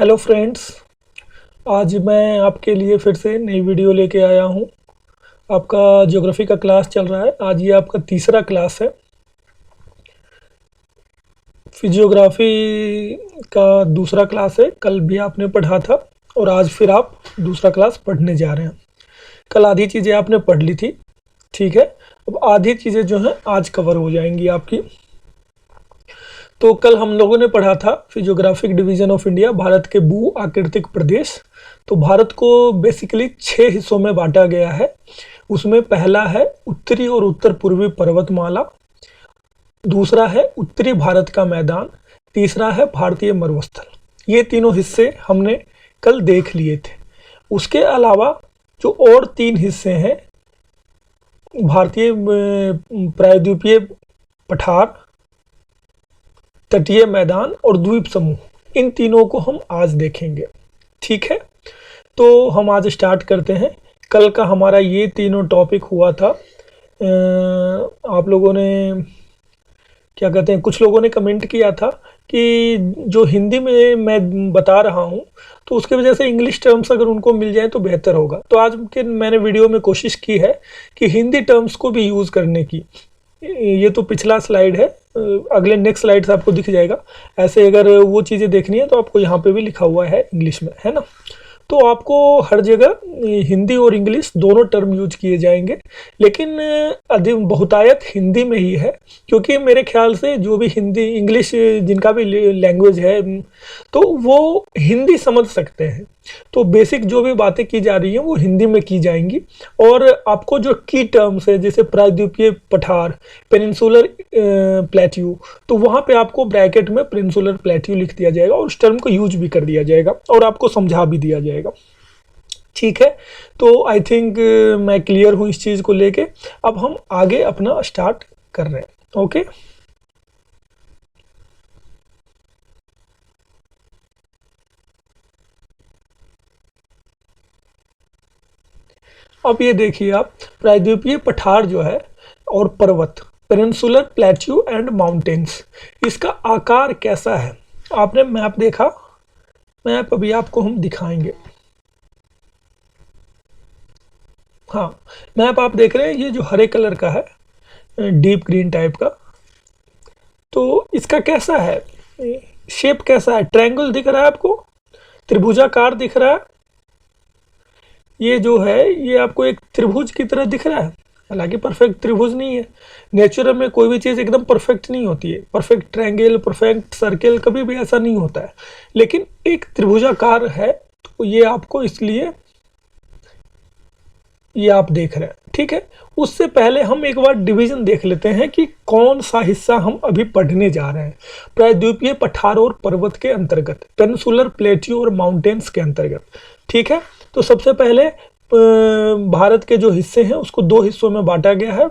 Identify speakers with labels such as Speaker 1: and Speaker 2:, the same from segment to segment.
Speaker 1: Hello friends, आज मैं आपके लिए फिर से नई वीडियो लेके आया हूँ। आपका ज्योग्राफी का क्लास चल रहा है। आज ये आपका तीसरा क्लास है। फिजियोग्राफी का दूसरा क्लास है। कल भी आपने पढ़ा था और आज फिर आप दूसरा क्लास पढ़ने जा रहे हैं। कल आधी चीज़ें आपने पढ़ ली थी, ठीक है। अब आधी चीज़ें जो हैं आज कवर हो जाएंगी आपकी। तो कल हम लोगों ने पढ़ा था physiographic division of India, Bharat के भू आकृतिक प्रदेश। तो भारत को बेसिकली 6 हिस्सों में बांटा गया है। उसमें पहला है उत्तरी और उत्तर पूर्वी पर्वतमाला, दूसरा है उत्तरी भारत का मैदान, तीसरा है भारतीय मरुस्थल। ये तीनों हिस्से हमने कल देख लिए थे। उसके अलावा जो और 3 हिस्से हैं, भारतीय प्रायद्वीपीय पठार, तटीय मैदान और द्वीप समूह, इन तीनों को हम आज देखेंगे, ठीक है। तो हम आज स्टार्ट करते हैं। कल का हमारा ये तीनों टॉपिक हुआ था। आप लोगों ने क्या कहते हैं, कुछ लोगों ने कमेंट किया था कि जो हिंदी में मैं बता रहा हूँ तो उसके वजह से इंग्लिश टर्म्स अगर उनको मिल जाए तो बेहतर होगा। तो आज के मैंने वीडियो में कोशिश की है कि हिंदी टर्म्स को भी यूज़ करने की। ये तो पिछला स्लाइड है, अगले नेक्स्ट स्लाइड से आपको दिख जाएगा। ऐसे अगर वो चीज़ें देखनी है तो आपको यहाँ पे भी लिखा हुआ है इंग्लिश में, है ना। तो आपको हर जगह हिंदी और इंग्लिश दोनों टर्म यूज किए जाएंगे, लेकिन अधिक बहुतायत हिंदी में ही है, क्योंकि मेरे ख्याल से जो भी हिंदी इंग्लिश जिनका भी लैंग्वेज है तो वो हिंदी समझ सकते हैं। तो बेसिक जो भी बातें की जा रही हैं वो हिंदी में की जाएंगी। और आपको जो की टर्म्स है, जैसे प्रायद्वीपीय पठार, पेनिनसुलर प्लेट्यू, तो वहाँ पे आपको ब्रैकेट में पेनिनसुलर प्लेट्यू लिख दिया जाएगा और उस टर्म को यूज भी कर दिया जाएगा और आपको समझा भी दिया जाएगा, ठीक है। तो आई थिंक मैं क्लियर हूँ इस चीज़ को लेके। अब हम आगे अपना स्टार्ट कर रहे हैं, ओके। अब ये देखिए आप, प्रायद्वीपीय पठार जो है और पर्वत, पेनिनसुलर प्लेट्यू एंड माउंटेन्स, इसका आकार कैसा है। आपने मैप देखा, मैप अभी आपको हम दिखाएंगे। हाँ, मैप आप देख रहे हैं, ये जो हरे कलर का है, डीप ग्रीन टाइप का, तो इसका कैसा है, शेप कैसा है। ट्रायंगल दिख रहा है आपको, त्रिभुजाकार दिख रहा है। ये जो है ये आपको एक त्रिभुज की तरह दिख रहा है, हालांकि परफेक्ट त्रिभुज नहीं है। नेचुरल में कोई भी चीज़ एकदम परफेक्ट नहीं होती है। परफेक्ट ट्रायंगल, परफेक्ट सर्कल कभी भी ऐसा नहीं होता है, लेकिन एक त्रिभुजाकार है, तो ये आपको इसलिए ये आप देख रहे हैं, ठीक है। उससे पहले हम एक बार डिवीजन देख लेते हैं कि कौन सा हिस्सा हम अभी पढ़ने जा रहे हैं। प्रायद्वीपीय पठार और पर्वत के अंतर्गत, पेनिनसुलर प्लेट्यू और माउंटेन्स के अंतर्गत, ठीक है। तो सबसे पहले भारत के जो हिस्से हैं उसको 2 हिस्सों में बांटा गया है।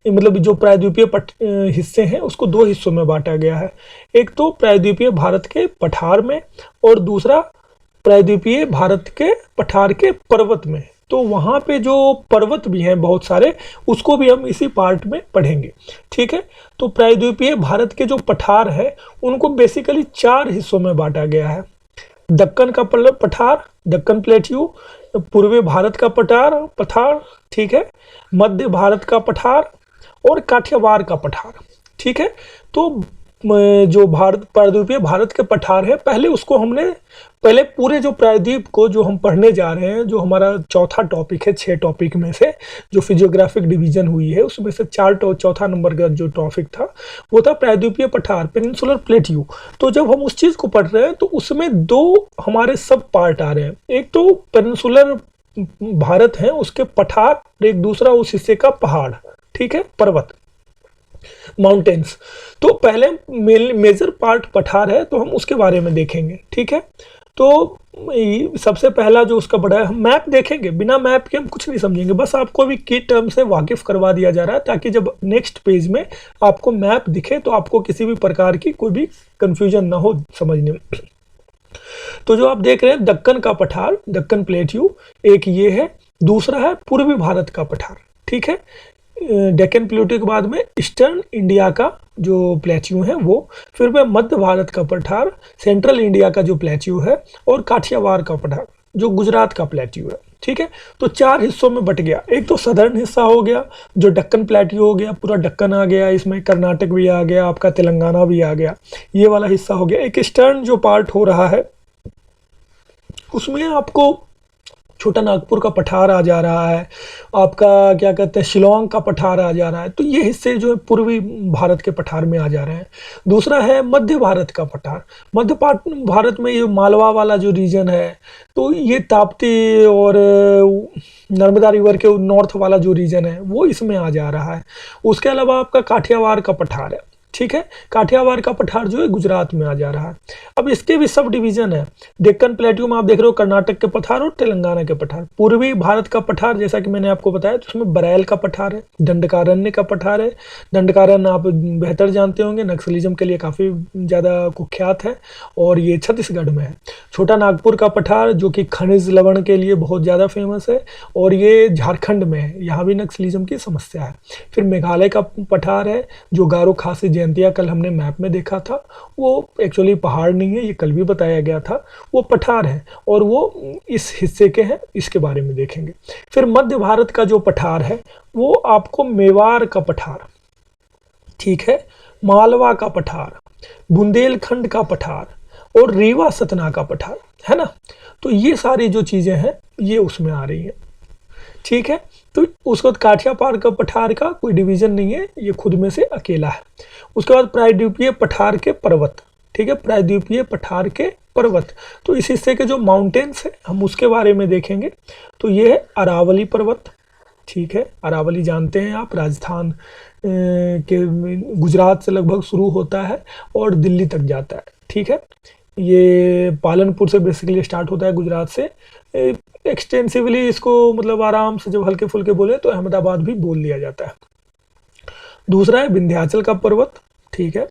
Speaker 1: मतलब जो प्रायद्वीपीय हिस्से हैं उसको 2 हिस्सों में बांटा गया है। एक तो प्रायद्वीपीय भारत के पठार में और दूसरा प्रायद्वीपीय भारत के पठार के पर्वत में। तो वहाँ पे जो पर्वत भी हैं बहुत सारे, उसको भी हम इसी पार्ट में पढ़ेंगे, ठीक है। तो प्रायद्वीपीय भारत के जो पठार है उनको बेसिकली 4 हिस्सों में बांटा गया है। दक्कन का पठार, दक्कन प्लेट्यू, पूर्वी भारत का पठार, ठीक है, मध्य भारत का पठार और काठियावाड़ का पठार, ठीक है। तो जो प्रायद्वीपीय भारत के पठार है, पहले पूरे जो प्रायद्वीप को जो हम पढ़ने जा रहे हैं, जो हमारा चौथा टॉपिक है 6 टॉपिक में से, जो फिजियोग्राफिक डिवीजन हुई है उसमें से चौथा नंबर का जो टॉपिक था वो था प्रायद्वीपीय पठार, पेनिनसुलर प्लेट्यू। तो जब हम उस चीज़ को पढ़ रहे हैं तो उसमें 2 हमारे सब पार्ट आ रहे हैं। एक तो पेनिनसुलर भारत है उसके पठार, और एक दूसरा उस हिस्से का पहाड़, ठीक है, पर्वत, माउंटेन्स। तो पहले मेजर पार्ट पठार है तो हम उसके बारे में देखेंगे, ठीक है। तो सबसे पहला जो उसका बड़ा है, हम मैप देखेंगे, बिना मैप के हम कुछ नहीं समझेंगे। बस आपको अभी की टर्म से वाकिफ करवा दिया जा रहा है ताकि जब नेक्स्ट पेज में आपको मैप दिखे तो आपको किसी भी प्रकार की कोई भी कंफ्यूजन ना हो समझने में। तो जो आप देख रहे हैं दक्कन का पठार, दक्कन प्लेट्यू, एक ये है, दूसरा है पूर्वी भारत का पठार, ठीक है। डेक्कन प्लेट्यू के बाद में ईस्टर्न इंडिया का जो प्लेट्यू है वो, फिर में मध्य भारत का पठार, सेंट्रल इंडिया का जो प्लेट्यू है, और काठियावाड़ का पठार जो गुजरात का प्लेट्यू है। ठीक है, तो 4 हिस्सों में बट गया। एक तो सदर्न हिस्सा हो गया जो डक्कन प्लेट्यू हो गया, पूरा डक्कन आ गया, इसमें कर्नाटक भी आ गया, आपका तेलंगाना भी आ गया, ये वाला हिस्सा हो गया। एक ईस्टर्न जो पार्ट हो रहा है उसमें आपको छोटा नागपुर का पठार आ जा रहा है, आपका क्या कहते हैं शिलोंग का पठार आ जा रहा है। तो ये हिस्से जो है पूर्वी भारत के पठार में आ जा रहे हैं। दूसरा है मध्य भारत का पठार। मध्य भारत में ये मालवा वाला जो रीजन है, तो ये ताप्ती और नर्मदा रिवर के नॉर्थ वाला जो रीजन है वो इसमें आ जा रहा है। उसके अलावा आपका काठियावाड़ का पठार है। ठीक है, काठियावाड़ का पठार जो है गुजरात में आ जा रहा है। अब इसके भी सब डिवीजन है। डेक्कन प्लेट्यू में आप देख रहे हो कर्नाटक के पठार और तेलंगाना के पठार। पूर्वी भारत का पठार जैसा कि मैंने आपको बताया, तो उसमें बरैल का पठार है, दंडकारण्य का पठार है। दंडकारण्य आप बेहतर जानते होंगे, नक्सलिज्म के लिए काफ़ी ज़्यादा कुख्यात है, और ये छत्तीसगढ़ में है। छोटा नागपुर का पठार जो कि खनिज लवण के लिए बहुत ज़्यादा फेमस है, और ये झारखंड में है, यहाँ भी नक्सलिज्म की समस्या है। फिर मेघालय का पठार है जो गारो खासी जयंतिया कल हमने मैप में देखा था, वो एक्चुअली पहाड़ नहीं है, ये कल भी बताया गया था, वो पठार है और वो इस हिस्से के हैं, इसके बारे में देखेंगे। फिर मध्य भारत का जो पठार है वो आपको मेवाड़ का पठार, ठीक है, मालवा का पठार, बुंदेलखंड का पठार और रीवा सतना का पठार है ना। तो ये सारी जो चीजें हैं ये उसमें आ रही हैं। ठीक है, तो उसके बाद काठियावाड़ का पठार का कोई डिवीजन नहीं है, ये खुद में से अकेला है। उसके बाद प्रायद्वीपीय पठार के पर्वत, ठीक है, प्रायद्वीपीय पठार के पर्वत, तो इस हिस्से के जो माउंटेन्स है हम उसके बारे में देखेंगे। तो ये है अरावली पर्वत, ठीक है, अरावली जानते हैं आप, राजस्थान के गुजरात से लगभग शुरू होता है और दिल्ली तक जाता है। ठीक है, ये पालनपुर से बेसिकली स्टार्ट होता है गुजरात से, एक्सटेंसिवली इसको मतलब आराम से जब हल्के फुल्के बोले तो अहमदाबाद भी बोल दिया जाता है। दूसरा है विंध्याचल का पर्वत, ठीक है।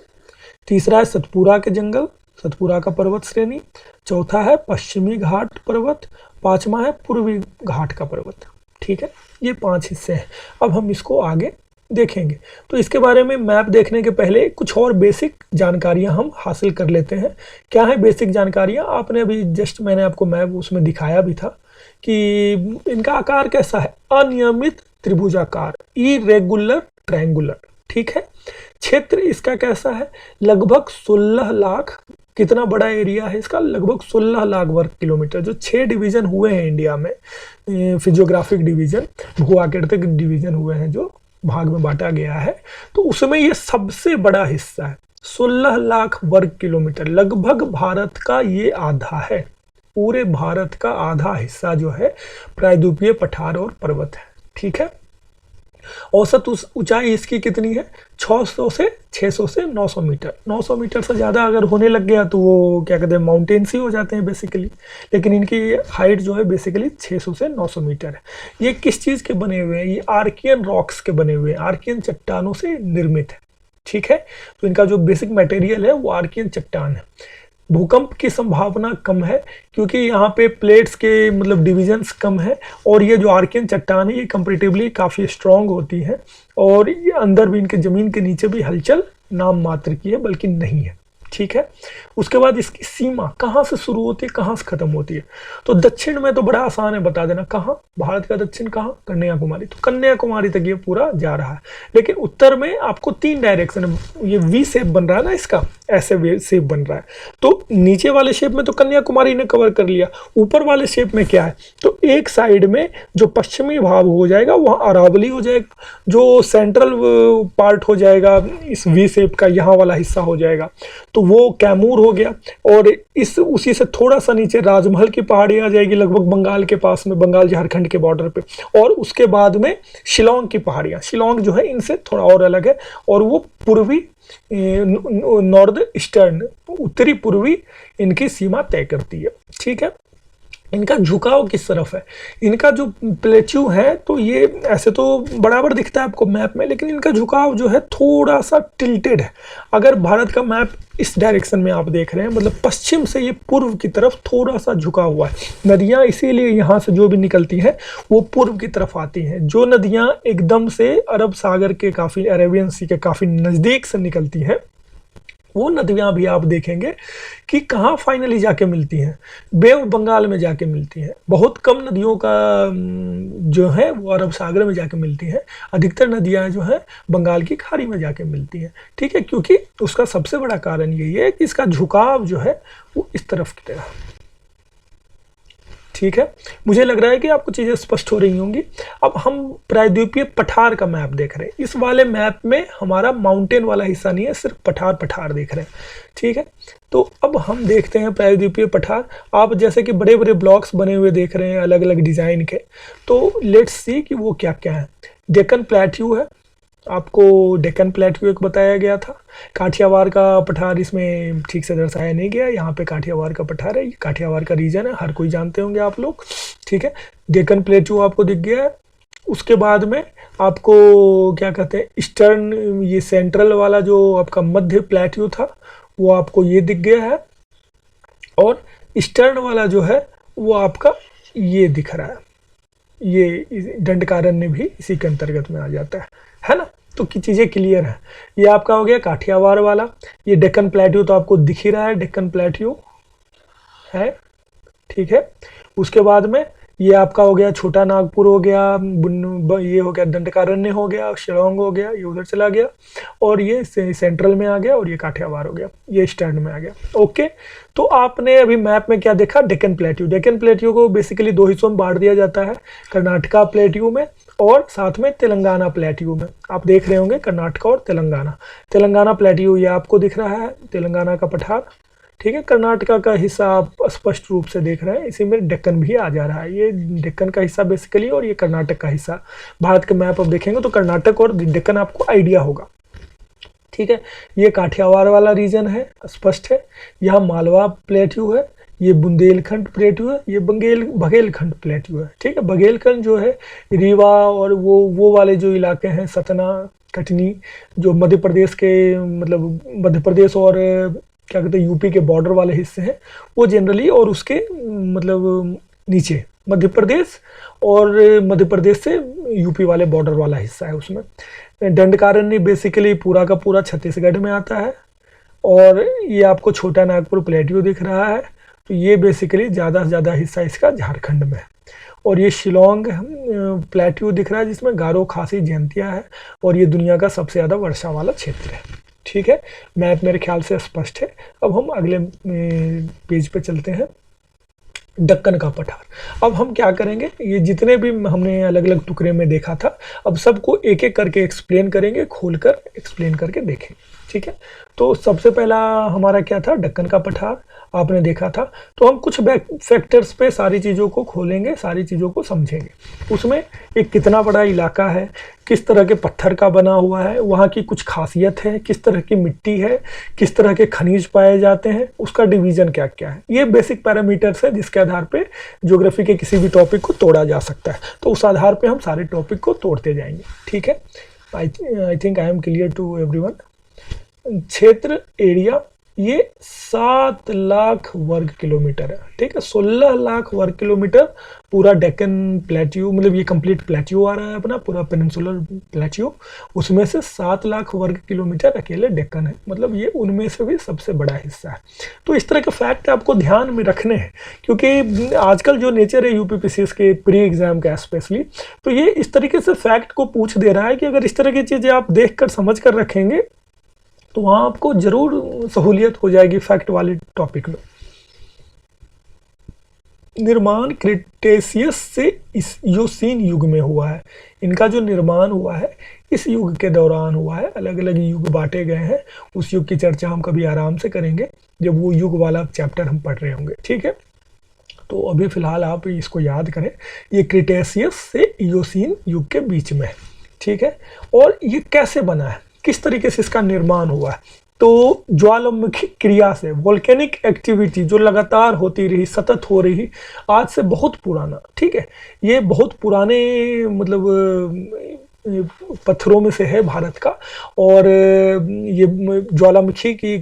Speaker 1: तीसरा है सतपुरा के जंगल, सतपुरा का पर्वत श्रेणी। चौथा है पश्चिमी घाट पर्वत। पांचवा है पूर्वी घाट का पर्वत, ठीक है। ये 5 हिस्से हैं। अब हम इसको आगे देखेंगे। तो इसके बारे में मैप देखने के पहले कुछ और बेसिक जानकारियां हम हासिल कर लेते हैं। क्या है बेसिक जानकारियां? आपने अभी जस्ट मैंने आपको मैप उसमें दिखाया भी था कि इनका आकार कैसा है, अनियमित त्रिभुजाकार, इरेगुलर ट्रायंगुलर, ठीक है। क्षेत्र इसका कैसा है, लगभग 16 लाख, कितना बड़ा एरिया है इसका, लगभग 16 लाख वर्ग किलोमीटर। जो 6 डिवीजन हुए हैं इंडिया में, फिजियोग्राफिक डिवीजन, भू आकृतिक डिवीजन हुए हैं, जो भाग में बांटा गया है, तो उसमें ये सबसे बड़ा हिस्सा है। 16 लाख वर्ग किलोमीटर, लगभग भारत का ये आधा है। पूरे भारत का आधा हिस्सा जो है प्रायद्वीपीय पठार और पर्वत है, ठीक है। औसत ऊंचाई इसकी कितनी है, 600 से 600 से 900 मीटर। 900 मीटर से ज़्यादा अगर होने लग गया तो वो क्या कहते हैं, माउंटेन्स ही हो जाते हैं बेसिकली। लेकिन इनकी हाइट जो है बेसिकली 600 से 900 मीटर है। ये किस चीज़ के बने हुए हैं, ये आर्कियन रॉक्स के बने हुए हैं, आर्कियन चट्टानों से निर्मित है, ठीक है। तो इनका जो बेसिक मटेरियल है वो आर्कियन चट्टान है। भूकंप की संभावना कम है क्योंकि यहाँ पे प्लेट्स के मतलब डिविजन्स कम है, और ये जो आर्कियन चट्टान है ये कंपैरेटिवली काफ़ी स्ट्रॉन्ग होती है, और ये अंदर भी इनके ज़मीन के नीचे भी हलचल नाम मात्र की है, बल्कि नहीं है, ठीक है। उसके बाद इसकी सीमा कहाँ से शुरू होती है, कहाँ से खत्म होती है। तो दक्षिण में तो बड़ा आसान है बता देना, कहाँ, भारत का दक्षिण कहाँ, कन्याकुमारी। तो कन्याकुमारी तक ये पूरा जा रहा है। लेकिन उत्तर में आपको 3 डायरेक्शन है, ये वी शेप बन रहा है ना इसका, ऐसे वे शेप बन रहा है। तो नीचे वाले शेप में तो कन्याकुमारी ने कवर कर लिया, ऊपर वाले शेप में क्या है, तो एक साइड में जो पश्चिमी भाग हो जाएगा वहाँ अरावली हो जाएगा, जो सेंट्रल पार्ट हो जाएगा इस वी शेप का, यहाँ वाला हिस्सा हो जाएगा तो वो कैमूर हो गया, और इस उसी से थोड़ा सा नीचे राजमहल की पहाड़ी आ जाएगी, लगभग बंगाल के पास में, बंगाल झारखंड के बॉर्डर पे। और उसके बाद में शिलोंग की पहाड़ियाँ, शिलोंग जो है इनसे थोड़ा और अलग है, और वो पूर्वी नॉर्थ ईस्टर्न, उत्तरी पूर्वी इनकी सीमा तय करती है, ठीक है। इनका झुकाव किस तरफ है। इनका जो प्लेट्यू है तो ये ऐसे तो बराबर दिखता है आपको मैप में, लेकिन इनका झुकाव जो है थोड़ा सा टिल्टेड है। अगर भारत का मैप इस डायरेक्शन में आप देख रहे हैं, मतलब पश्चिम से ये पूर्व की तरफ थोड़ा सा झुका हुआ है। नदियां इसीलिए यहाँ से जो भी निकलती हैं वो पूर्व की तरफ आती हैं। जो नदियां एकदम से अरब सागर के काफ़ी, अरेबियन सी के काफ़ी नज़दीक से निकलती हैं, वो नदियां भी आप देखेंगे कि कहाँ फाइनली जाके मिलती हैं, बे ऑफ बंगाल में जाके मिलती हैं। बहुत कम नदियों का जो है वो अरब सागर में जाके मिलती हैं। अधिकतर नदियां जो हैं बंगाल की खाड़ी में जाके मिलती हैं। ठीक है, क्योंकि उसका सबसे बड़ा कारण यही है कि इसका झुकाव जो है वो इस तरफ की तरह। ठीक है, मुझे लग रहा है कि आपको चीज़ें स्पष्ट हो रही होंगी। अब हम प्रायद्वीपीय पठार का मैप देख रहे हैं। इस वाले मैप में हमारा माउंटेन वाला हिस्सा नहीं है, सिर्फ पठार पठार देख रहे हैं। ठीक है, तो अब हम देखते हैं प्रायद्वीपीय पठार। आप जैसे कि बड़े बड़े ब्लॉक्स बने हुए देख रहे हैं अलग अलग डिज़ाइन के, तो लेट्स सी कि वो क्या क्या है। डेक्कन प्लेट्यू है, आपको डेक्कन प्लेट्यू एक बताया गया था। काठियावाड़ का पठार इसमें ठीक से दर्शाया नहीं गया, यहाँ पे काठियावाड़ का पठार है, ये काठियावाड़ का रीजन है, हर कोई जानते होंगे आप लोग। ठीक है, डेक्कन प्लेट्यू आपको दिख गया है। उसके बाद में आपको क्या कहते हैं, ईस्टर्न, ये सेंट्रल वाला जो आपका मध्य प्लेट्यू था वो आपको ये दिख गया है, और ईस्टर्न वाला जो है वो आपका ये दिख रहा है। ये दंडकारण्य भी इसी के अंतर्गत में आ जाता है ना। तो की चीज़ें क्लियर है। ये आपका हो गया काठियावाड़ वाला। ये डेक्कन प्लेट्यू तो आपको दिख ही रहा है, डेक्कन प्लेट्यू है। ठीक है, उसके बाद में ये आपका हो गया छोटा नागपुर हो गया, ये हो गया दंडकारण्य हो गया, शिलोंग हो गया, ये उधर चला गया, और ये सेंट्रल में आ गया, और ये काठियावाड़ हो गया, ये ईस्टर्न में आ गया। ओके, तो आपने अभी मैप में क्या देखा, डेक्कन प्लेट्यू। डेक्कन प्लेट्यू को बेसिकली दो हिस्सों में बांट दिया जाता है, कर्नाटका प्लेट्यू में और साथ में तेलंगाना प्लेट्यू में। आप देख रहे होंगे कर्नाटका और तेलंगाना। तेलंगाना प्लेट्यू ये आपको दिख रहा है, तेलंगाना का पठार। ठीक है, कर्नाटका का हिस्सा आप स्पष्ट रूप से देख रहे हैं, इसी में डेक्कन भी आ जा रहा है। ये डेक्कन का हिस्सा बेसिकली, और ये कर्नाटक का हिस्सा। भारत के मैप आप देखेंगे तो कर्नाटक और डेक्कन आपको आइडिया होगा। ठीक है, ये काठियावाड़ वाला रीजन है, स्पष्ट है। यहाँ मालवा प्लेट्यू है, ये बुंदेलखंड प्लेट्यू है, ये बघेलखंड प्लेट्यू है। ठीक है, बघेलखंड जो है रीवा और वो वाले जो इलाके हैं, सतना, कटनी, जो मध्य प्रदेश के, मतलब मध्य प्रदेश और क्या कहते हैं यूपी के बॉर्डर वाले हिस्से हैं, वो जनरली, और उसके मतलब नीचे मध्य प्रदेश, और मध्य प्रदेश से यूपी वाले बॉर्डर वाला हिस्सा है उसमें। दंडकारण्य बेसिकली पूरा का पूरा छत्तीसगढ़ में आता है, और ये आपको छोटा नागपुर प्लेट्यू दिख रहा है, तो ये बेसिकली ज़्यादा से ज़्यादा हिस्सा इसका झारखंड में है। और ये शिलोंग प्लेट्यू दिख रहा है, जिसमें गारो, खासी, जयंतिया है, और ये दुनिया का सबसे ज़्यादा वर्षा वाला क्षेत्र है। ठीक है, मैप मेरे ख्याल से स्पष्ट है। अब हम अगले पेज पे चलते हैं, दक्कन का पठार। अब हम क्या करेंगे, ये जितने भी हमने अलग अलग टुकड़े में देखा था, अब सबको एक एक करके एक्सप्लेन करेंगे, खोलकर एक्सप्लेन करके देखेंगे। ठीक है, तो सबसे पहला हमारा क्या था, दक्कन का पठार आपने देखा था। तो हम कुछ फैक्टर्स पे सारी चीज़ों को खोलेंगे, सारी चीज़ों को समझेंगे। उसमें एक कितना बड़ा इलाका है, किस तरह के पत्थर का बना हुआ है, वहाँ की कुछ खासियत है, किस तरह की मिट्टी है, किस तरह के खनिज पाए जाते हैं, उसका डिवीज़न क्या क्या है। ये बेसिक पैरामीटर्स है जिसके आधार पे ज्योग्राफी के किसी भी टॉपिक को तोड़ा जा सकता है। तो उस आधार पे हम सारे टॉपिक को तोड़ते जाएंगे। ठीक है, I think I am clear to everyone. क्षेत्र, एरिया, ये 7 लाख वर्ग किलोमीटर है। ठीक है, 16 लाख वर्ग किलोमीटर पूरा डेक्कन प्लेट्यू, मतलब ये कंप्लीट प्लेट्यू आ रहा है अपना, पूरा पेनिनसुलर प्लेट्यू। उसमें से 7 लाख वर्ग किलोमीटर अकेले डेक्कन है, मतलब ये उनमें से भी सबसे बड़ा हिस्सा है। तो इस तरह के फैक्ट आपको ध्यान में रखने हैं, क्योंकि आजकल जो नेचर है यूपीपीसीएस के प्री एग्जाम का स्पेशली, तो ये इस तरीके से फैक्ट को पूछ दे रहा है कि अगर इस तरह की चीज़ें आप देख कर समझ कर रखेंगे तो वहाँ आपको जरूर सहूलियत हो जाएगी फैक्ट वाले टॉपिक में। निर्माण क्रिटेशियस से इस ईओसीन युग में हुआ है। इनका जो निर्माण हुआ है इस युग के दौरान हुआ है। अलग अलग युग बांटे गए हैं, उस युग की चर्चा हम कभी आराम से करेंगे जब वो युग वाला चैप्टर हम पढ़ रहे होंगे। ठीक है, तो अभी फिलहाल आप इसको याद करें, ये क्रिटेशियस से ईओसीन युग के बीच में है। ठीक है, और ये कैसे बना है, किस तरीके से इसका निर्माण हुआ है, तो ज्वालामुखी क्रिया से, वोल्केनिक एक्टिविटी जो लगातार होती रही, सतत हो रही, आज से बहुत पुराना, ठीक है, ये बहुत पुराने मतलब पत्थरों में से है भारत का। और ये ज्वालामुखी की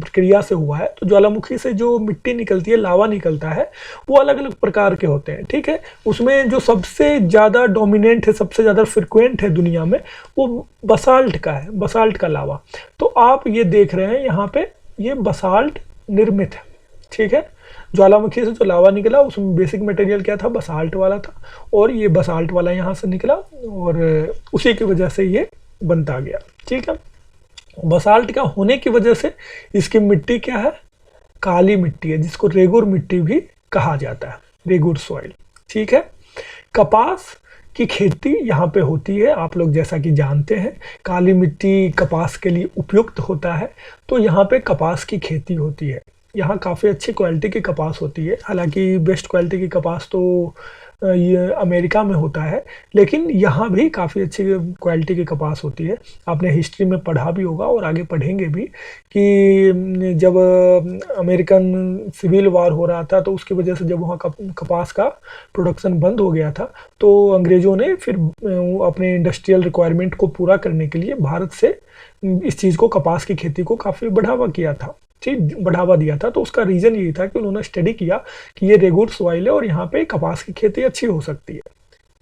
Speaker 1: क्रिया से हुआ है। तो ज्वालामुखी से जो मिट्टी निकलती है, लावा निकलता है, वो अलग अलग प्रकार के होते हैं, ठीक है। उसमें जो सबसे ज़्यादा डोमिनेंट है, सबसे ज़्यादा फ्रिक्वेंट है दुनिया में, वो बसाल्ट का है, बसाल्ट का लावा। तो आप ये देख रहे हैं यहाँ पे, ये बसाल्ट निर्मित है, ठीक है। ज्वालामुखी से जो लावा निकला उसमें बेसिक मटेरियल क्या था, बसाल्ट वाला था, और ये बसाल्ट वाला यहाँ से निकला और उसी की वजह से ये बनता गया, ठीक है। बसाल्ट का होने की वजह से इसकी मिट्टी क्या है, काली मिट्टी है, जिसको रेगुर मिट्टी भी कहा जाता है, रेगुर सॉइल, ठीक है। कपास की खेती यहाँ पे होती है, आप लोग जैसा कि जानते हैं काली मिट्टी कपास के लिए उपयुक्त होता है, तो यहाँ पे कपास की खेती होती है। यहाँ काफ़ी अच्छी क्वालिटी की कपास होती है, हालांकि बेस्ट क्वालिटी की कपास तो ये अमेरिका में होता है, लेकिन यहाँ भी काफ़ी अच्छी क्वालिटी की कपास होती है। आपने हिस्ट्री में पढ़ा भी होगा और आगे पढ़ेंगे भी कि जब अमेरिकन सिविल वार हो रहा था, तो उसकी वजह से जब वहाँ कपास का प्रोडक्शन बंद हो गया था, तो अंग्रेज़ों ने फिर अपने इंडस्ट्रियल रिक्वायरमेंट को पूरा करने के लिए भारत से इस चीज़ को, कपास की खेती को काफ़ी बढ़ावा किया था, ठीक, बढ़ावा दिया था। तो उसका रीज़न यही था कि उन्होंने स्टडी किया कि ये रेगुर सॉइल है और यहाँ पे कपास की खेती अच्छी हो सकती है,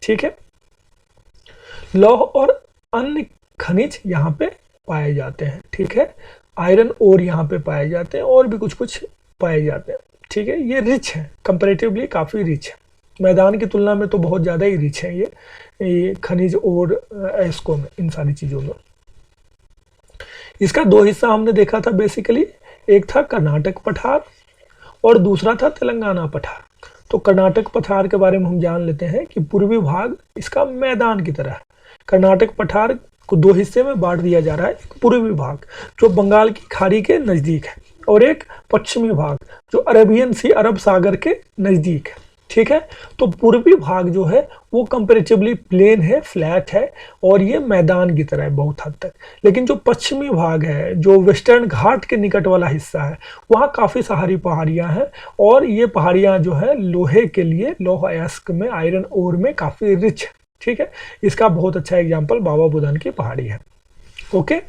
Speaker 1: ठीक है। लौह और अन्य खनिज यहाँ पे पाए जाते हैं, ठीक है। आयरन ओर यहाँ पे पाए जाते हैं और भी कुछ कुछ पाए जाते हैं, ठीक है। ये रिच है, कंपैरेटिवली काफ़ी रिच है, मैदान की तुलना में तो बहुत ज़्यादा ही रिच है ये खनिज और एस्को में, इन सारी चीज़ों में। इसका दो हिस्सा हमने देखा था बेसिकली, एक था कर्नाटक पठार और दूसरा था तेलंगाना पठार। तो कर्नाटक पठार के बारे में हम जान लेते हैं कि पूर्वी भाग इसका मैदान की तरह है। कर्नाटक पठार को दो हिस्से में बांट दिया जा रहा है, एक पूर्वी भाग जो बंगाल की खाड़ी के नज़दीक है, और एक पश्चिमी भाग जो अरेबियन सी, अरब सागर के नज़दीक है, ठीक है। तो पूर्वी भाग जो है वो कंपेरेटिवली प्लेन है, फ्लैट है, और ये मैदान की तरह है बहुत हद तक। लेकिन जो पश्चिमी भाग है, जो वेस्टर्न घाट के निकट वाला हिस्सा है, वहाँ काफ़ी सारी पहाड़ियाँ हैं, और ये पहाड़ियाँ जो है लोहे के लिए, लौह अयस्क में, आयरन ओर में काफ़ी रिच है, ठीक है। इसका बहुत अच्छा एग्जाम्पल बाबा बुदन की पहाड़ी है, ओके।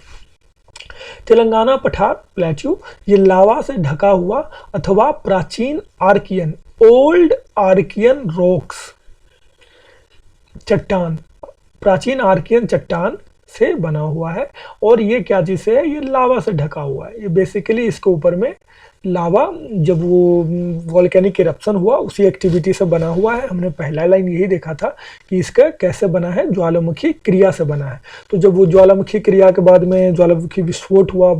Speaker 1: तेलंगाना पठार प्लेट्यू, ये लावा से ढका हुआ अथवा प्राचीन आर्कियन, ओल्ड आर्कियन रॉक्स, चट्टान, प्राचीन आर्कियन चट्टान से बना हुआ है। और ये क्या चीज़ है, ये लावा से ढका हुआ है। ये बेसिकली इसके ऊपर में लावा, जब वो वॉल्केनिक इरप्शन हुआ उसी एक्टिविटी से बना हुआ है। हमने पहला लाइन यही देखा था कि इसका कैसे बना है, ज्वालामुखी क्रिया से बना है। तो जब वो ज्वालामुखी क्रिया के बाद में ज्वालामुखी विस्फोट हुआ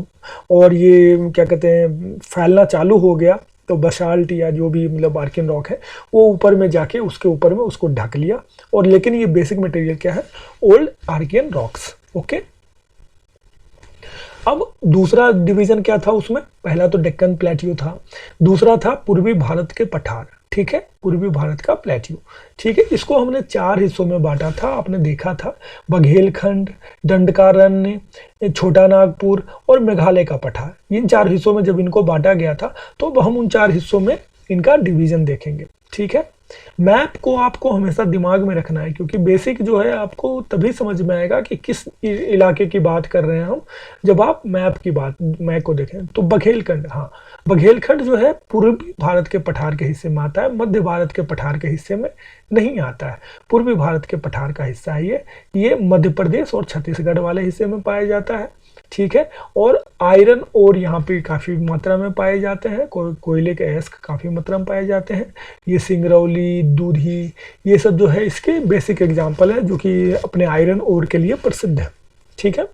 Speaker 1: और ये क्या कहते हैं, फैलना चालू हो गया, तो बसाल्ट या जो भी मतलब आर्कियन रॉक है वो ऊपर में जाके उसके ऊपर में उसको ढक लिया। और लेकिन ये बेसिक मटेरियल क्या है, ओल्ड आर्कियन रॉक्स, ओके। अब दूसरा डिवीजन क्या था उसमें, पहला तो डेक्कन प्लेट्यू था, दूसरा था पूर्वी भारत के पठार, ठीक है, पूर्वी भारत का प्लेट्यू, ठीक है। इसको हमने 4 हिस्सों में बांटा था, आपने देखा था, बघेलखंड, दंडकारण्य, छोटा नागपुर और मेघालय का पठार। इन 4 हिस्सों में जब इनको बांटा गया था, तो हम उन 4 हिस्सों में इनका डिवीजन देखेंगे, ठीक है। मैप को आपको हमेशा दिमाग में रखना है, क्योंकि बेसिक जो है आपको तभी समझ में आएगा कि किस इलाके की बात कर रहे हैं हम, जब आप मैप को देखें। तो बघेलखंड, हाँ, बघेलखंड जो है पूर्वी भारत के पठार के हिस्से में आता है, मध्य भारत के पठार के हिस्से में नहीं आता है। पूर्वी भारत के पठार का हिस्सा है ये मध्य प्रदेश और छत्तीसगढ़ वाले हिस्से में पाया जाता है, ठीक है। और आयरन और यहाँ पे काफ़ी मात्रा में पाए जाते हैं, कोयले के अयस्क काफ़ी मात्रा में पाए जाते हैं। ये सिंगरौली, दूधी, ये सब जो है इसके बेसिक एग्जाम्पल है, जो कि अपने आयरन ओर के लिए प्रसिद्ध है, ठीक है।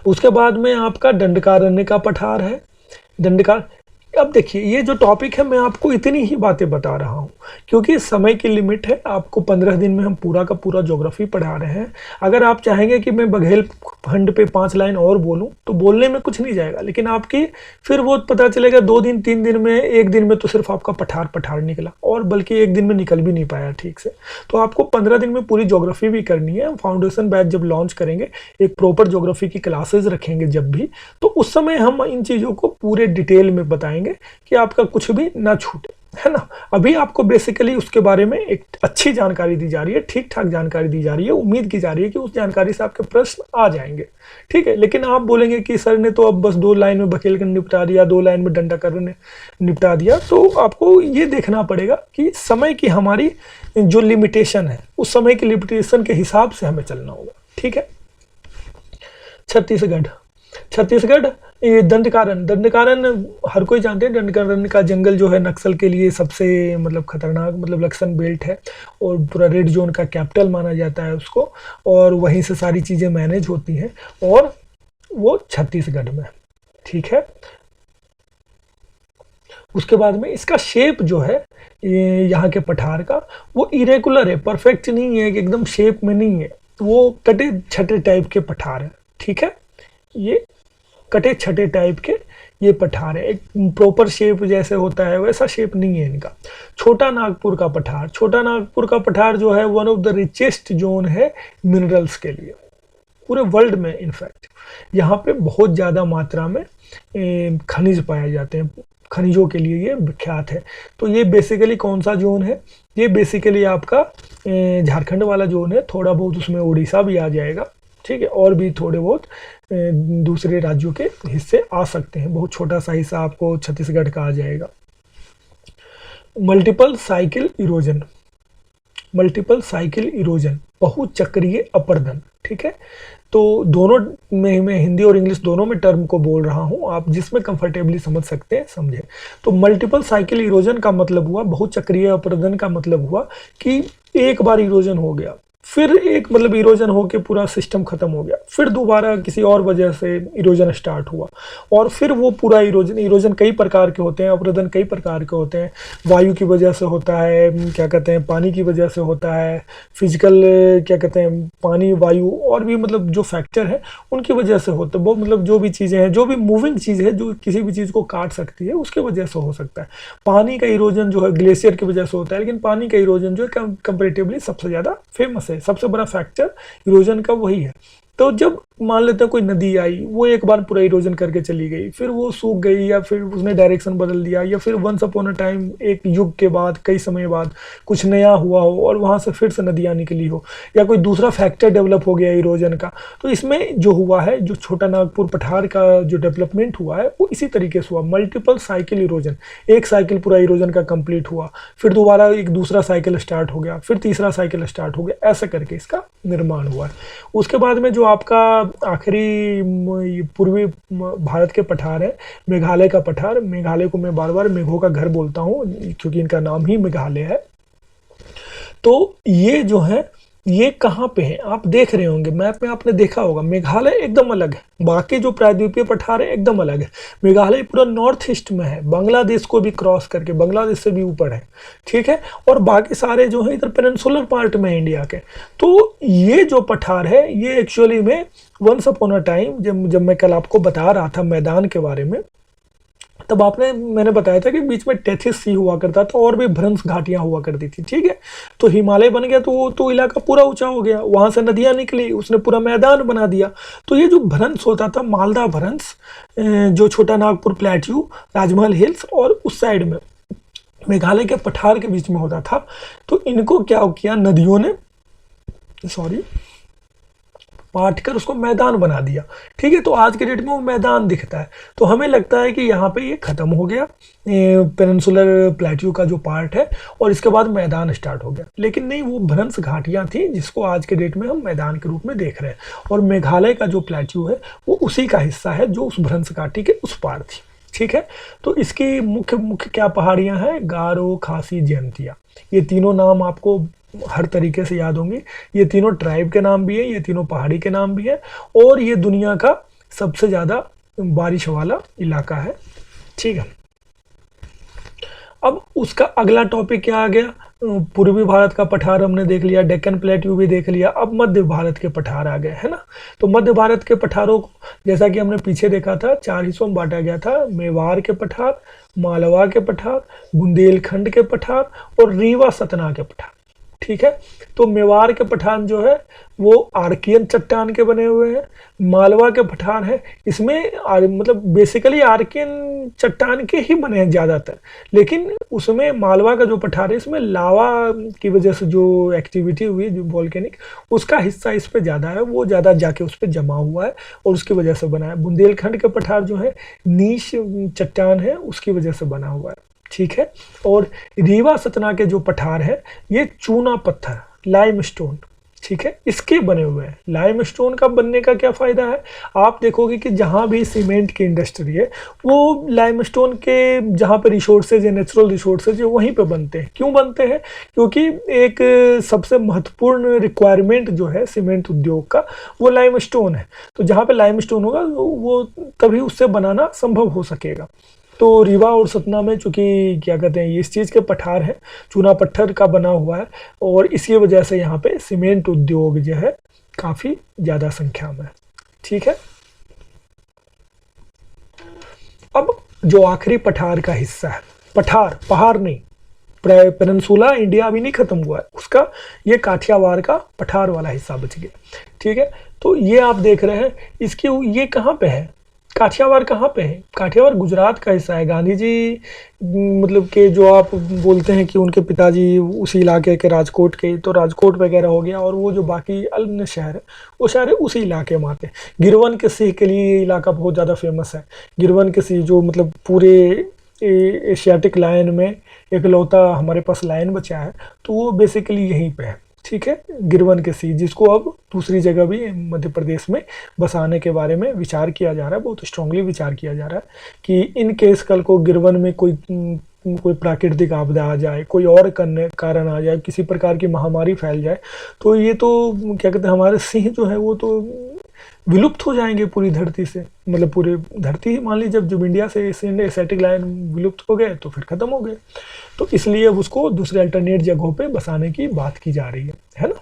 Speaker 1: उसके बाद में आपका दंडकारण्य का पठार है। अब देखिए, ये जो टॉपिक है मैं आपको इतनी ही बातें बता रहा हूँ, क्योंकि समय की लिमिट है, आपको 15 दिन में हम पूरा का पूरा ज्योग्राफी पढ़ा रहे हैं। अगर आप चाहेंगे कि मैं बघेलखंड पे 5 लाइन और बोलूं तो बोलने में कुछ नहीं जाएगा, लेकिन आपकी फिर वो पता चलेगा 2 दिन 3 दिन में, 1 दिन में तो सिर्फ आपका पठार निकला, और बल्कि 1 दिन में निकल भी नहीं पाया ठीक से। तो आपको 15 दिन में पूरी ज्योग्राफी भी करनी है। हम फाउंडेशन बैच जब लॉन्च करेंगे, एक प्रॉपर ज्योग्राफी की क्लासेस रखेंगे जब भी, तो उस समय हम इन चीज़ों को पूरे डिटेल में बताएंगे कि आपका कुछ भी ना छूटे, है ना। अभी आपको बेसिकली उसके बारे में एक अच्छी जानकारी दी जा रही है, ठीक ठाक जानकारी दी जा रही है। उम्मीद की जा रही है कि उस जानकारी से आपके प्रश्न आ जाएंगे, ठीक है। लेकिन आप बोलेंगे कि सर ने तो अब बस 2 लाइन में बखेलखंड निपटा दिया, 2 लाइन में दंडकरण ने निपटा दिया, तो आपको ये देखना पड़ेगा कि समय की हमारी जो लिमिटेशन है, उस समय की लिमिटेशन के हिसाब से हमें चलना होगा, ठीक है। छत्तीसगढ़ ये दंडकारण्य हर कोई जानते हैं। दंडकारण्य का जंगल जो है नक्सल के लिए सबसे मतलब खतरनाक, मतलब लक्ष्मण बेल्ट है, और पूरा रेड जोन का कैपिटल माना जाता है उसको, और वहीं से सारी चीज़ें मैनेज होती हैं, और वो छत्तीसगढ़ में, ठीक है। उसके बाद में इसका शेप जो है यहाँ के पठार का, वो इरेगुलर है, परफेक्ट नहीं है, एकदम शेप में नहीं है, वो कटे छठे टाइप के पठार है, ठीक है। ये कटे छठे टाइप के ये पठार है, एक प्रॉपर शेप जैसे होता है वैसा शेप नहीं है इनका। छोटा नागपुर का पठार जो है one of the richest zone है मिनरल्स के लिए पूरे वर्ल्ड में। इनफैक्ट यहाँ पे बहुत ज़्यादा मात्रा में खनिज पाए जाते हैं, खनिजों के लिए ये विख्यात है। तो ये बेसिकली कौन सा जोन है, ये बेसिकली आपका झारखंड वाला जोन है, थोड़ा बहुत उसमें उड़ीसा भी आ जाएगा, ठीक है, और भी थोड़े बहुत दूसरे राज्यों के हिस्से आ सकते हैं। बहुत छोटा सा हिस्सा आपको छत्तीसगढ़ का आ जाएगा। मल्टीपल साइकिल इरोजन, बहुचक्रीय अपरदन, ठीक है। तो दोनों में मैं हिंदी और इंग्लिश दोनों में टर्म को बोल रहा हूं, आप जिसमें कंफर्टेबली समझ सकते हैं समझें। तो मल्टीपल साइकिल इरोजन का मतलब हुआ, बहुचक्रीय अपरदन का मतलब हुआ कि एक बार इरोजन हो गया, फिर एक मतलब इरोजन होके पूरा सिस्टम खत्म हो गया, फिर दोबारा किसी और वजह से इरोजन स्टार्ट हुआ, और फिर वो पूरा इरोजन कई प्रकार के होते हैं, अपरदन कई प्रकार के होते हैं। वायु की वजह से होता है, क्या कहते हैं, पानी की वजह से होता है, फिजिकल क्या कहते हैं, पानी वायु और भी मतलब जो फैक्टर है उनकी वजह से होता है। वो मतलब जो भी चीज़ें हैं, जो भी मूविंग चीज़ है जो किसी भी चीज़ को काट सकती है, उसकी वजह से हो सकता है। पानी का इरोजन जो है ग्लेशियर की वजह से होता है, लेकिन पानी का इरोजन जो है कंपेरेटिवली सबसे ज़्यादा फेमस है, सबसे बड़ा फैक्टर इरोजन का वही है। तो जब मान लेते हैं कोई नदी आई, वो एक बार पूरा इरोजन करके चली गई, फिर वो सूख गई, या फिर उसने डायरेक्शन बदल दिया, या फिर वंस अपॉन अ टाइम एक युग के बाद कई समय बाद कुछ नया हुआ हो और वहाँ से फिर से नदियाँ निकली हो, या कोई दूसरा फैक्टर डेवलप हो गया इरोजन का। तो इसमें जो हुआ है, जो छोटा नागपुर पठार का जो डेवलपमेंट हुआ है वो इसी तरीके से हुआ, मल्टीपल साइकिल इरोजन। एक साइकिल पूरा इरोजन का कंप्लीट हुआ, फिर दोबारा एक दूसरा साइकिल स्टार्ट हो गया, फिर तीसरा साइकिल स्टार्ट हो गया, ऐसा करके इसका निर्माण हुआ है। उसके बाद में जो आपका आखिरी पूर्वी भारत के पठार है, मेघालय का पठार। मेघालय को मैं बार बार मेघों का घर बोलता हूँ क्योंकि इनका नाम ही मेघालय है। तो ये जो है ये कहाँ पे है, आप देख रहे होंगे मैप में, आपने देखा होगा मेघालय एकदम अलग है, बाकी जो प्रायद्वीपीय पठार है एकदम अलग है। मेघालय पूरा नॉर्थ ईस्ट में है, बांग्लादेश को भी क्रॉस करके, बांग्लादेश से भी ऊपर है, ठीक है। और बाकी सारे जो है इधर पेनिनसुलर पार्ट में है इंडिया के। तो ये जो पठार है ये एक्चुअली में वंस अपॉन अ टाइम, जब मैं कल आपको बता रहा था मैदान के बारे में, तब मैंने बताया था कि बीच में टेथिस सी हुआ करता था और भी भ्रंश घाटियां हुआ करती थी, ठीक है। तो हिमालय बन गया तो वो तो इलाका पूरा ऊंचा हो गया, वहां से नदियां निकली, उसने पूरा मैदान बना दिया। तो ये जो भ्रंश होता था, मालदा भ्रंश, जो छोटा नागपुर प्लेट्यू, राजमहल हिल्स और उस साइड में मेघालय के पठार के बीच में होता था। तो इनको क्या किया, नदियों ने पाट कर उसको मैदान बना दिया, ठीक है। तो आज के डेट में वो मैदान दिखता है। तो हमें लगता है कि यहाँ पे ये खत्म हो गया पेनिनसुलर प्लेट्यू का जो पार्ट है, और इसके बाद मैदान स्टार्ट हो गया। लेकिन नहीं, वो भ्रंश घाटियाँ थी जिसको आज के डेट में हम मैदान के रूप में देख रहे हैं, और मेघालय का जो प्लेट्यू है वो उसी का हिस्सा है जो उस भ्रंश घाटी के उस पार थी, ठीक है। तो इसकी मुख्य क्या पहाड़ियाँ हैं, गारो, खासी, जयंतिया, ये तीनों नाम आपको हर तरीके से याद होंगे। ये तीनों ट्राइब के नाम भी है, ये तीनों पहाड़ी के नाम भी है, और ये दुनिया का सबसे ज़्यादा बारिश वाला इलाका है, ठीक है। अब उसका अगला टॉपिक क्या आ गया, पूर्वी भारत का पठार हमने देख लिया, डेक्कन प्लेट्यू भी देख लिया, अब मध्य भारत के पठार आ गए, है ना। तो मध्य भारत के पठारों को जैसा कि हमने पीछे देखा था 4 हिस्सों में बांटा गया था, मेवाड़ के पठार, मालवा के पठार, बुंदेलखंड के पठार और रीवा सतना के पठार। ठीक है, तो मेवाड़ के पठार जो है वो आर्कियन चट्टान के बने हुए हैं, मालवा के पठार है इसमें मतलब बेसिकली आर्कियन चट्टान के ही बने हैं ज़्यादातर, लेकिन उसमें मालवा का जो पठार है इसमें लावा की वजह से जो एक्टिविटी हुई जो वोल्केनिक, उसका हिस्सा इस पे ज़्यादा है, वो ज़्यादा जाके उस पर जमा हुआ है और उसकी वजह से बना है। बुंदेलखंड के पठार जो है नीच चट्टान है उसकी वजह से बना हुआ है। ठीक है, और रीवा सतना के जो पठार है ये चूना पत्थर लाइमस्टोन, ठीक है, इसके बने हुए हैं। लाइमस्टोन का बनने का क्या फ़ायदा है, आप देखोगे कि जहाँ भी सीमेंट की इंडस्ट्री है वो लाइमस्टोन के जहाँ पे रिसोर्सेज है, नेचुरल रिसोर्सेज है, वहीं पे बनते हैं। क्यों बनते हैं, क्योंकि एक सबसे महत्वपूर्ण रिक्वायरमेंट जो है सीमेंट उद्योग का वो लाइमस्टोन है। तो जहाँ पे लाइमस्टोन होगा वो तभी उससे बनाना संभव हो सकेगा। तो रीवा और सतना में चूंकि क्या कहते हैं ये इस चीज़ के पठार है, चूना पत्थर का बना हुआ है और इसकी वजह से यहाँ पे सीमेंट उद्योग जो है काफ़ी ज़्यादा संख्या में है। ठीक है, अब जो आखिरी पठार का हिस्सा है, पठार पहाड़ नहीं, पेनिनसुला इंडिया अभी नहीं खत्म हुआ है उसका, ये काठियावाड़ का पठार वाला हिस्सा बच गया। ठीक है, तो ये आप देख रहे हैं इसकी ये कहाँ पे है, काठियावाड़ कहाँ पे है, काठियावाड़ गुजरात का हिस्सा है। गांधी जी मतलब के जो आप बोलते हैं कि उनके पिताजी उसी इलाके के राजकोट के, तो राजकोट वगैरह हो गया, और वो जो बाकी अन्य शहर है वो शहर उसी इलाके में आते हैं। गिरवन के सिंह के लिए ये इलाका बहुत ज़्यादा फेमस है। गिरवन के सिंह जो मतलब पूरे एशियाटिक लायन में इकलौता हमारे पास लायन बचा है, तो वो बेसिकली यहीं पे है। ठीक है, गिरवन के सिंह, जिसको अब दूसरी जगह भी मध्य प्रदेश में बसाने के बारे में विचार किया जा रहा है, बहुत स्ट्रांगली विचार किया जा रहा है कि इन केस कल को गिरवन में कोई प्राकृतिक आपदा आ जाए, कोई और कारण आ जाए, किसी प्रकार की महामारी फैल जाए, तो ये तो क्या कहते हैं हमारे सिंह जो है वो तो विलुप्त हो जाएंगे पूरी धरती से, मतलब पूरे धरती ही मान लीजिए जब इंडिया से एशियाटिक लायन विलुप्त हो गए तो फिर खत्म हो गए। तो इसलिए अब उसको दूसरे अल्टरनेट जगहों पे बसाने की बात की जा रही है ना।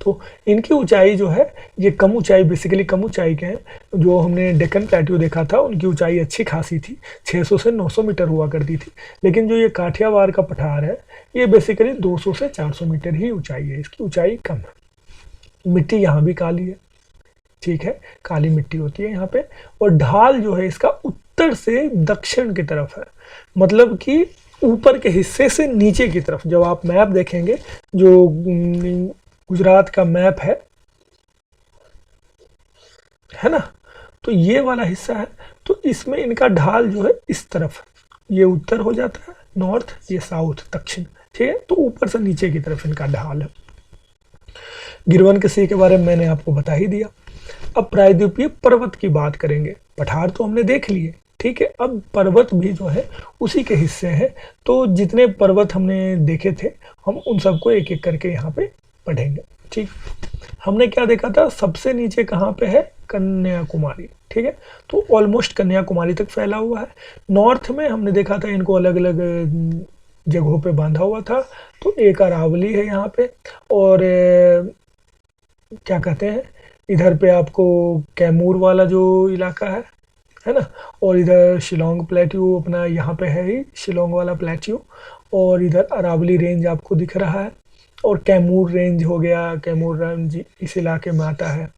Speaker 1: तो इनकी ऊंचाई जो है ये कम ऊंचाई, बेसिकली कम ऊंचाई के हैं। जो हमने डेक्कन प्लेट्यू देखा था उनकी ऊंचाई अच्छी खासी थी, 600 से 900 मीटर हुआ करती थी, लेकिन जो ये काठियावाड़ का पठार है ये बेसिकली 200 से 400 मीटर ही ऊंचाई है, इसकी ऊंचाई कम है। मिट्टी यहाँ भी काली है, ठीक है, काली मिट्टी होती है यहाँ पे, और ढाल जो है इसका उत्तर से दक्षिण की तरफ है, मतलब कि ऊपर के हिस्से से नीचे की तरफ। जब आप मैप देखेंगे, जो गुजरात का मैप है ना, तो ये वाला हिस्सा है, तो इसमें इनका ढाल जो है इस तरफ, ये उत्तर हो जाता है नॉर्थ, ये साउथ दक्षिण, ठीक है, तो ऊपर से नीचे की तरफ इनका ढाल है। गिरवन के सिंह के बारे में मैंने आपको बता ही दिया। अब प्रायद्वीपीय पर्वत की बात करेंगे। पठार तो हमने देख लिए, ठीक है, अब पर्वत भी जो है उसी के हिस्से हैं। तो जितने पर्वत हमने देखे थे हम उन सबको एक एक करके यहाँ पे पढ़ेंगे। ठीक, हमने क्या देखा था, सबसे नीचे कहाँ पे है, कन्याकुमारी, ठीक है, तो ऑलमोस्ट कन्याकुमारी तक फैला हुआ है। नॉर्थ में हमने देखा था इनको अलग अलग जगहों पे बांधा हुआ था, तो एक अरावली है यहाँ पे, और क्या कहते हैं इधर पे आपको कैमूर वाला जो इलाका है ना, और इधर शिलोंग प्लेट्यू अपना यहाँ पे है ही, शिलोंग वाला प्लेट्यू, और इधर अरावली रेंज आपको दिख रहा है, और कैमूर रेंज हो गया, कैमूर रेंज इस इलाके में आता है।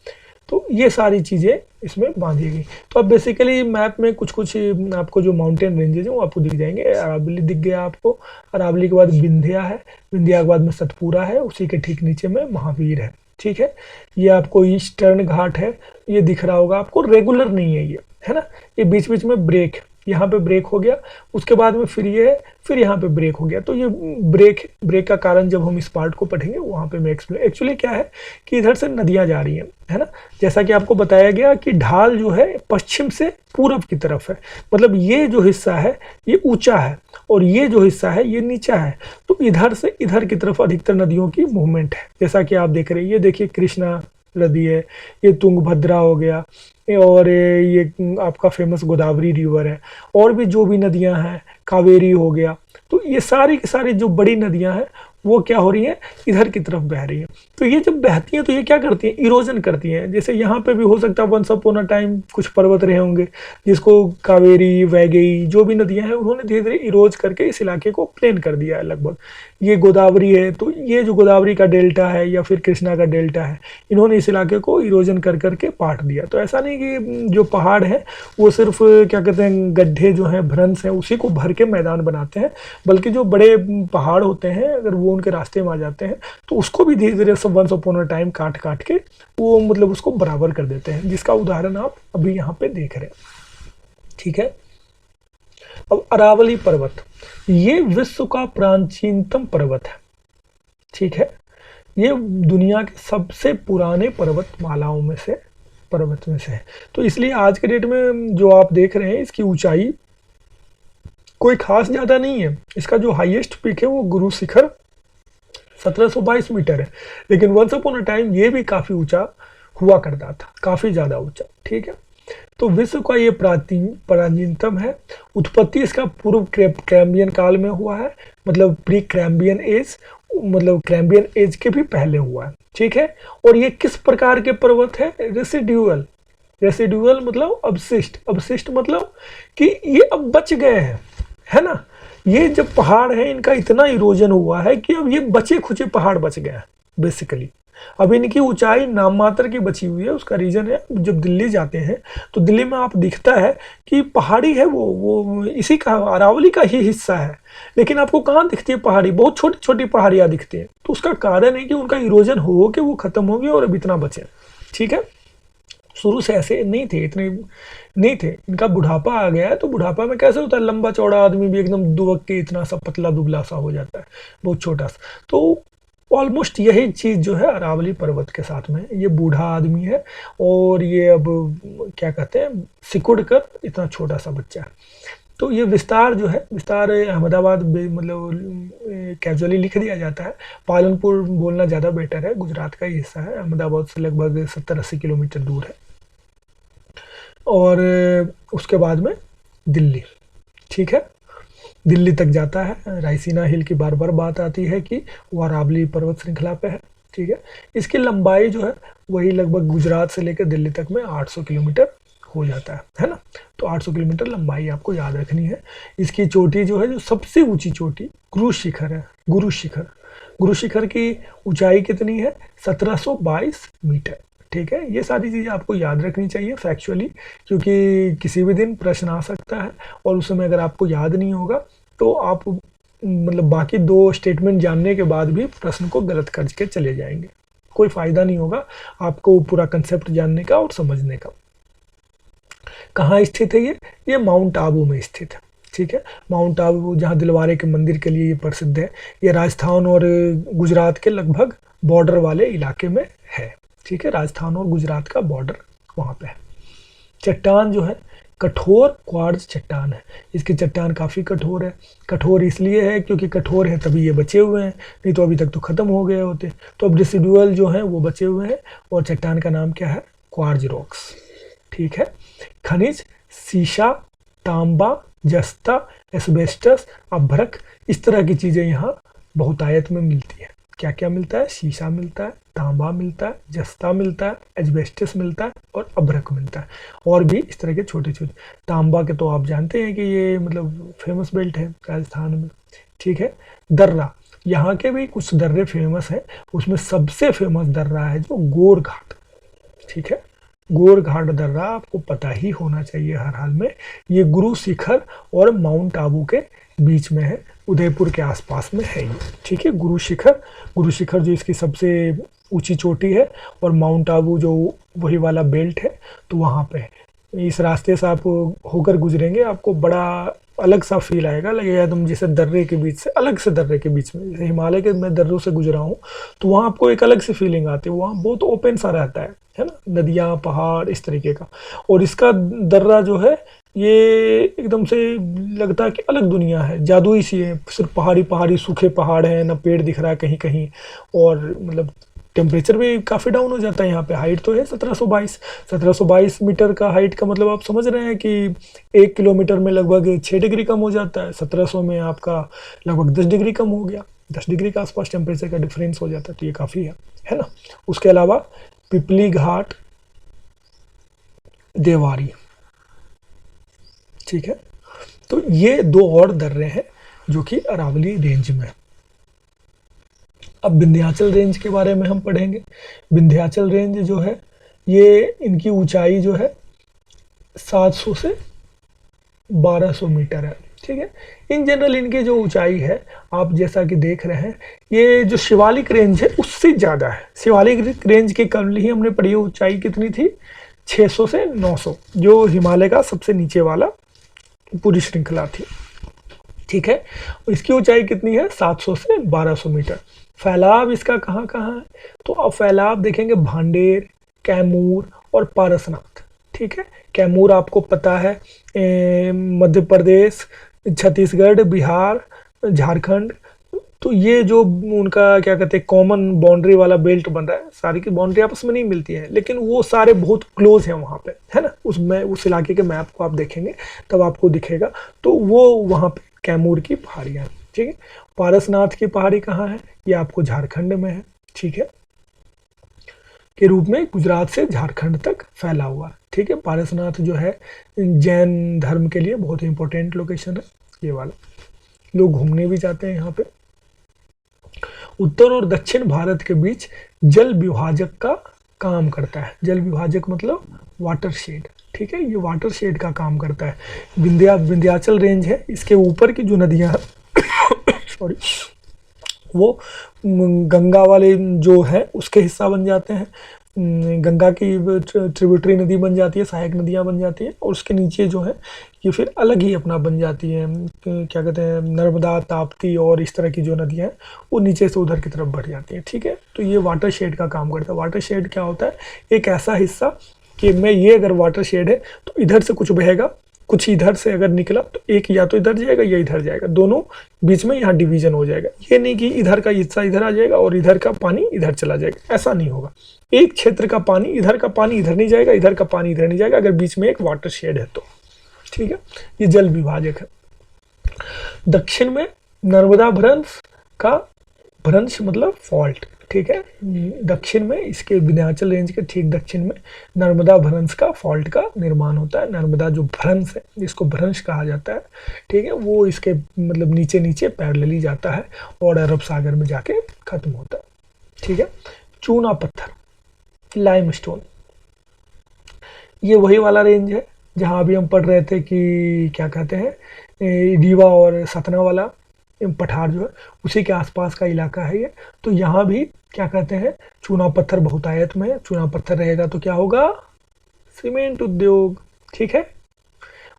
Speaker 1: तो ये सारी चीज़ें इसमें बांधी गई। तो अब बेसिकली मैप में कुछ कुछ आपको जो माउंटेन रेंजेज हैं वो आपको दिख जाएंगे। अरावली दिख गया आपको, अरावली के बाद विंध्या है, विंध्या के बाद में सतपुरा है, उसी के ठीक नीचे में महावीर है। ठीक है, ये आपको ईस्टर्न घाट है, ये दिख रहा होगा आपको, रेगुलर नहीं है ये, है ना, ये बीच बीच में ब्रेक, यहाँ पे ब्रेक हो गया, उसके बाद में फिर ये, फिर यहाँ पे ब्रेक हो गया। तो ये ब्रेक का कारण जब हम इस पार्ट को पढ़ेंगे वहाँ पे मैं एक्सप्लेन, एक्चुअली क्या है कि इधर से नदियाँ जा रही हैं, है ना, जैसा कि आपको बताया गया कि ढाल जो है पश्चिम से पूरब की तरफ है, मतलब ये जो हिस्सा है ये ऊंचा है और ये जो हिस्सा है ये नीचा है, तो इधर से इधर की तरफ अधिकतर नदियों की मूवमेंट है। जैसा कि आप देख रहे हैं, ये देखिए कृष्णा नदी है, ये तुंगभद्रा हो गया, और ये आपका फेमस गोदावरी रिवर है, और भी जो भी नदियां हैं, कावेरी हो गया, तो ये सारी की सारी जो बड़ी नदियां हैं वो क्या हो रही हैं, इधर की तरफ बह रही हैं। तो ये जब बहती हैं तो ये क्या करती हैं, इरोजन करती हैं। जैसे यहाँ पे भी हो सकता है वंस अपॉन अ टाइम कुछ पर्वत रहे होंगे जिसको कावेरी, वैगई, जो भी नदियां हैं उन्होंने धीरे धीरे इरोज करके इस इलाके को प्लेन कर दिया है लगभग। ये गोदावरी है, तो ये जो गोदावरी का डेल्टा है या फिर कृष्णा का डेल्टा है, इन्होंने इस इलाके को इरोजन कर करके पाट दिया। तो ऐसा नहीं कि जो पहाड़ है वो सिर्फ क्या कहते हैं गड्ढे जो हैं, भ्रंश हैं, उसी को भर के मैदान बनाते हैं, बल्कि जो बड़े पहाड़ होते हैं अगर वो उनके रास्ते में आ जाते हैं तो उसको भी धीरे धीरे सब वंस अपॉन अ टाइम काट काट के वो मतलब उसको बराबर कर देते हैं, जिसका उदाहरण आप अभी यहाँ पे देख रहे हैं। ठीक है। अब अरावली पर्वत, ये विश्व का प्राचीनतम पर्वत है। ठीक है। ये दुनिया के सबसे पुराने पर्वतमालाओं में से है। तो इसलिए आज के डेट में जो आप देख रहे हैं इसकी ऊंचाई कोई खास ज्यादा नहीं है। इसका जो हाईएस्ट पीक है वो गुरु शिखर 1722 मीटर है, लेकिन वंस अपॉन अ टाइम ये भी काफी ऊंचा हुआ करता था, काफी ज्यादा ऊंचा। ठीक है। तो विश्व का ये प्राचीनतम है। उत्पत्ति इसका पूर्व कैम्बियन काल में हुआ है, मतलब प्री कैम्बियन एज, मतलब कैम्बियन एज के भी पहले हुआ है। ठीक है। और ये किस प्रकार के पर्वत है, रेसिड्यूअल। रेसिड्यूअल मतलब अवशिष्ट, अवशिष्ट मतलब कि ये अब बच गए हैं, है ना। ये जब पहाड़ है इनका इतना इरोजन हुआ है कि अब ये बचे खुचे पहाड़ बच गए हैं बेसिकली। अब इनकी ऊंचाई नाम मात्र की बची हुई है। उसका रीजन है जब दिल्ली जाते हैं तो दिल्ली में आप दिखता है कि पहाड़ी है, वो इसी का अरावली का ही हिस्सा है, लेकिन आपको कहाँ दिखती है पहाड़ी, बहुत छोटी छोटी पहाड़ियाँ दिखती हैं। तो उसका कारण है कि उनका इरोजन हो के वो खत्म हो गया और अब इतना बचे। ठीक है। शुरू से ऐसे नहीं थे, इतने नहीं थे। इनका बुढ़ापा आ गया है, तो बुढ़ापा में कैसे होता है, लंबा चौड़ा आदमी भी एकदम दुबक के इतना सा पतला दुबला सा हो जाता है, बहुत छोटा सा। तो ऑलमोस्ट यही चीज जो है अरावली पर्वत के साथ में, ये बूढ़ा आदमी है और ये अब क्या कहते हैं सिकुड़ कर इतना छोटा सा बच्चा है। तो ये विस्तार जो है, विस्तार अहमदाबाद मतलब कैजुअली लिख दिया जाता है, पालनपुर बोलना ज़्यादा बेटर है, गुजरात का ही हिस्सा है, अहमदाबाद से लगभग 70-80 किलोमीटर दूर है। और उसके बाद में दिल्ली। ठीक है। दिल्ली तक जाता है। रायसीना हिल की बार बार बात आती है कि वो अरावली पर्वत श्रृंखला पे है। ठीक है। इसकी लंबाई जो है वही लगभग गुजरात से लेकर दिल्ली तक में 800 किलोमीटर हो जाता है ना। तो 800 किलोमीटर लंबाई आपको याद रखनी है। इसकी चोटी जो है, जो सबसे ऊंची चोटी गुरु शिखर है। गुरु शिखर, गुरु शिखर की ऊंचाई कितनी है, 1722 मीटर। ठीक है। ये सारी चीज़ें आपको याद रखनी चाहिए फैक्चुअली, क्योंकि किसी भी दिन प्रश्न आ सकता है और उस समय अगर आपको याद नहीं होगा तो आप मतलब बाकी दो स्टेटमेंट जानने के बाद भी प्रश्न को गलत करके चले जाएंगे, कोई फायदा नहीं होगा आपको पूरा कंसेप्ट जानने का और समझने का। कहाँ स्थित है ये माउंट आबू में स्थित है। ठीक है। माउंट आबू जहाँ दिलवारे के मंदिर के लिए ये प्रसिद्ध है, ये राजस्थान और गुजरात के लगभग बॉर्डर वाले इलाके में है। ठीक है। राजस्थान और गुजरात का बॉर्डर वहाँ पे है। चट्टान जो है कठोर क्वार्ट्ज चट्टान है। इसकी चट्टान काफ़ी कठोर है। कठोर इसलिए है क्योंकि कठोर है तभी ये बचे हुए हैं, नहीं तो अभी तक तो ख़त्म हो गए होते। तो अब रेसिडुअल जो है वो बचे हुए हैं और चट्टान का नाम क्या है, क्वार्ट्ज रॉक्स। ठीक है। खनिज सीसा, तांबा, जस्ता, एस्बेस्टस, अभ्रक, इस तरह की चीज़ें यहाँ बहुतायत में मिलती है। क्या क्या मिलता है, शीशा मिलता है, तांबा मिलता है, जस्ता मिलता है, एस्बेस्टस मिलता है और अभ्रक मिलता है, और भी इस तरह के छोटे छोटे। तांबा के तो आप जानते हैं कि ये मतलब फेमस बेल्ट है राजस्थान में। ठीक है। दर्रा, यहाँ के भी कुछ दर्रे फेमस हैं, उसमें सबसे फेमस दर्रा है जो गोर घाट। ठीक है। गोर घाट दर्रा आपको पता ही होना चाहिए हर हाल में। ये गुरु शिखर और माउंट आबू के बीच में है, उदयपुर के आसपास में है ये। ठीक है। गुरु शिखर जो इसकी सबसे ऊंची चोटी है और माउंट आबू जो वही वाला बेल्ट है, तो वहाँ पे है। इस रास्ते से आप होकर गुजरेंगे, आपको बड़ा अलग सा फील आएगा, लगेगा तुम जैसे दर्रे के बीच से, अलग से दर्रे के बीच में, जैसे हिमालय के मैं दर्रों से गुजरा हूँ तो वहाँ आपको एक अलग सी फीलिंग आती है। वहाँ बहुत ओपन सा रहता है ना, नदियाँ, पहाड़, इस तरीके का। और इसका दर्रा जो है ये एकदम से लगता है कि अलग दुनिया है, जादुई सी है। सिर्फ पहाड़ी पहाड़ी सूखे पहाड़ हैं, ना पेड़ दिख रहा है कहीं कहीं, और मतलब टेम्परेचर भी काफ़ी डाउन हो जाता है। यहाँ पे हाइट तो है 1722 मीटर का हाइट का मतलब आप समझ रहे हैं कि 1 किलोमीटर में लगभग 6 डिग्री कम हो जाता है। 1700 में आपका लगभग 10 डिग्री कम हो गया, 10 डिग्री के आसपास टेम्परेचर का डिफरेंस हो जाता है, तो ये काफ़ी है ना। उसके अलावा पिपली घाट, देवारी, ठीक है। तो ये 2 और दर्रे हैं जो कि अरावली रेंज में है। अब विंध्याचल रेंज के बारे में हम पढ़ेंगे। विंध्याचल रेंज जो है ये इनकी ऊंचाई जो है 700 से 1200 मीटर है, ठीक है। इन जनरल इनकी जो ऊंचाई है आप जैसा कि देख रहे हैं, ये जो शिवालिक रेंज है उससे ज़्यादा है। शिवालिक रेंज की कल ही हमने पढ़ी, ऊंचाई कितनी थी, 600 से 900, जो हिमालय का सबसे नीचे वाला पूरी श्रृंखला थी, ठीक है। इसकी ऊंचाई कितनी है, 700 से 1200 मीटर। फैलाव इसका कहाँ कहाँ है, तो अब फैलाव देखेंगे भांडेर, कैमूर और पारसनाथ, ठीक है। कैमूर आपको पता है मध्य प्रदेश, छत्तीसगढ़, बिहार, झारखंड, तो ये जो उनका क्या कहते हैं कॉमन बाउंड्री वाला बेल्ट बन रहा है, सारी की बाउंड्री आपस में नहीं मिलती है लेकिन वो सारे बहुत क्लोज हैं वहाँ पे, है ना। उसमें उस इलाके के मैप को आप देखेंगे तब आपको दिखेगा, तो वो वहाँ पे कैमूर की पहाड़ियाँ, ठीक है। पारसनाथ की पहाड़ी कहाँ है, ये आपको झारखंड में है, ठीक है, के रूप में गुजरात से झारखंड तक फैला हुआ है, ठीक है। पारसनाथ जो है जैन धर्म के लिए बहुत ही इंपॉर्टेंट लोकेशन है ये वाला, लोग घूमने भी जाते हैं यहाँ पे। उत्तर और दक्षिण भारत के बीच जल विभाजक का काम करता है। जल विभाजक मतलब वाटर शेड, ठीक है, ये वाटर शेड का काम करता है। विंध्याचल रेंज है, इसके ऊपर की जो नदियां सॉरी वो गंगा वाले जो है उसके हिस्सा बन जाते हैं, गंगा की ट्रिब्यूटरी नदी बन जाती है, सहायक नदियां बन जाती है, और उसके नीचे जो है ये फिर अलग ही अपना बन जाती है, क्या कहते हैं नर्मदा, ताप्ती और इस तरह की जो नदियां हैं वो नीचे से उधर की तरफ बढ़ जाती हैं, ठीक है। तो ये वाटर शेड का काम करता है। वाटर शेड क्या होता है, एक ऐसा हिस्सा कि मैं ये अगर वाटर शेड है तो इधर से कुछ बहेगा, कुछ इधर से अगर निकला तो एक या तो इधर जाएगा या इधर जाएगा, दोनों बीच में यहाँ डिवीजन हो जाएगा। ये नहीं कि इधर का हिस्सा इधर आ जाएगा और इधर का पानी इधर चला जाएगा, ऐसा नहीं होगा। एक क्षेत्र का पानी इधर नहीं जाएगा, इधर का पानी इधर नहीं जाएगा, अगर बीच में एक वाटर शेड है तो, ठीक है। ये जल विभाजक है। दक्षिण में नर्मदा भ्रंश का, भ्रंश मतलब फॉल्ट, ठीक है। दक्षिण में इसके विंध्याचल रेंज के ठीक दक्षिण में नर्मदा भ्रंश का फॉल्ट का निर्माण होता है। नर्मदा जो भ्रंश है, जिसको भ्रंश कहा जाता है, ठीक है, वो इसके मतलब नीचे नीचे पैरेलली जाता है और अरब सागर में जाके खत्म होता है, ठीक है। चूना पत्थर, लाइमस्टोन, ये वही वाला रेंज है जहाँ अभी हम पढ़ रहे थे कि क्या कहते हैं रीवा और सतना वाला पठार जो है उसी के आसपास का इलाका है ये। तो यहाँ भी क्या कहते हैं चूना पत्थर बहुतायत में है। चूना पत्थर रहेगा तो क्या होगा, सीमेंट उद्योग, ठीक है।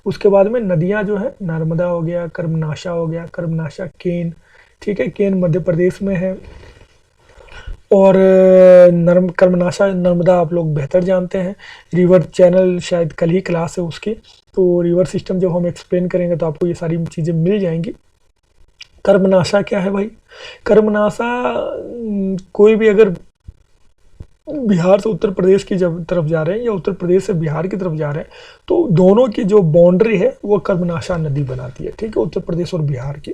Speaker 1: उसके बाद में नदियाँ जो है नर्मदा हो गया, कर्मनाशा हो गया, कर्मनाशा केन, ठीक है, केन मध्य प्रदेश में है। और कर्मनाशा नर्मदा आप लोग बेहतर जानते हैं, रिवर चैनल शायद कल ही क्लास है उसकी, तो रिवर सिस्टम जब हम एक्सप्लेन करेंगे तो आपको ये सारी चीज़ें मिल जाएंगी। कर्मनाशा क्या है भाई, कर्मनाशा कोई भी अगर बिहार से उत्तर प्रदेश की जब तरफ जा रहे हैं या उत्तर प्रदेश से बिहार की तरफ जा रहे हैं तो दोनों की जो बाउंड्री है वो कर्मनाशा नदी बनाती है, ठीक है, उत्तर प्रदेश और बिहार की।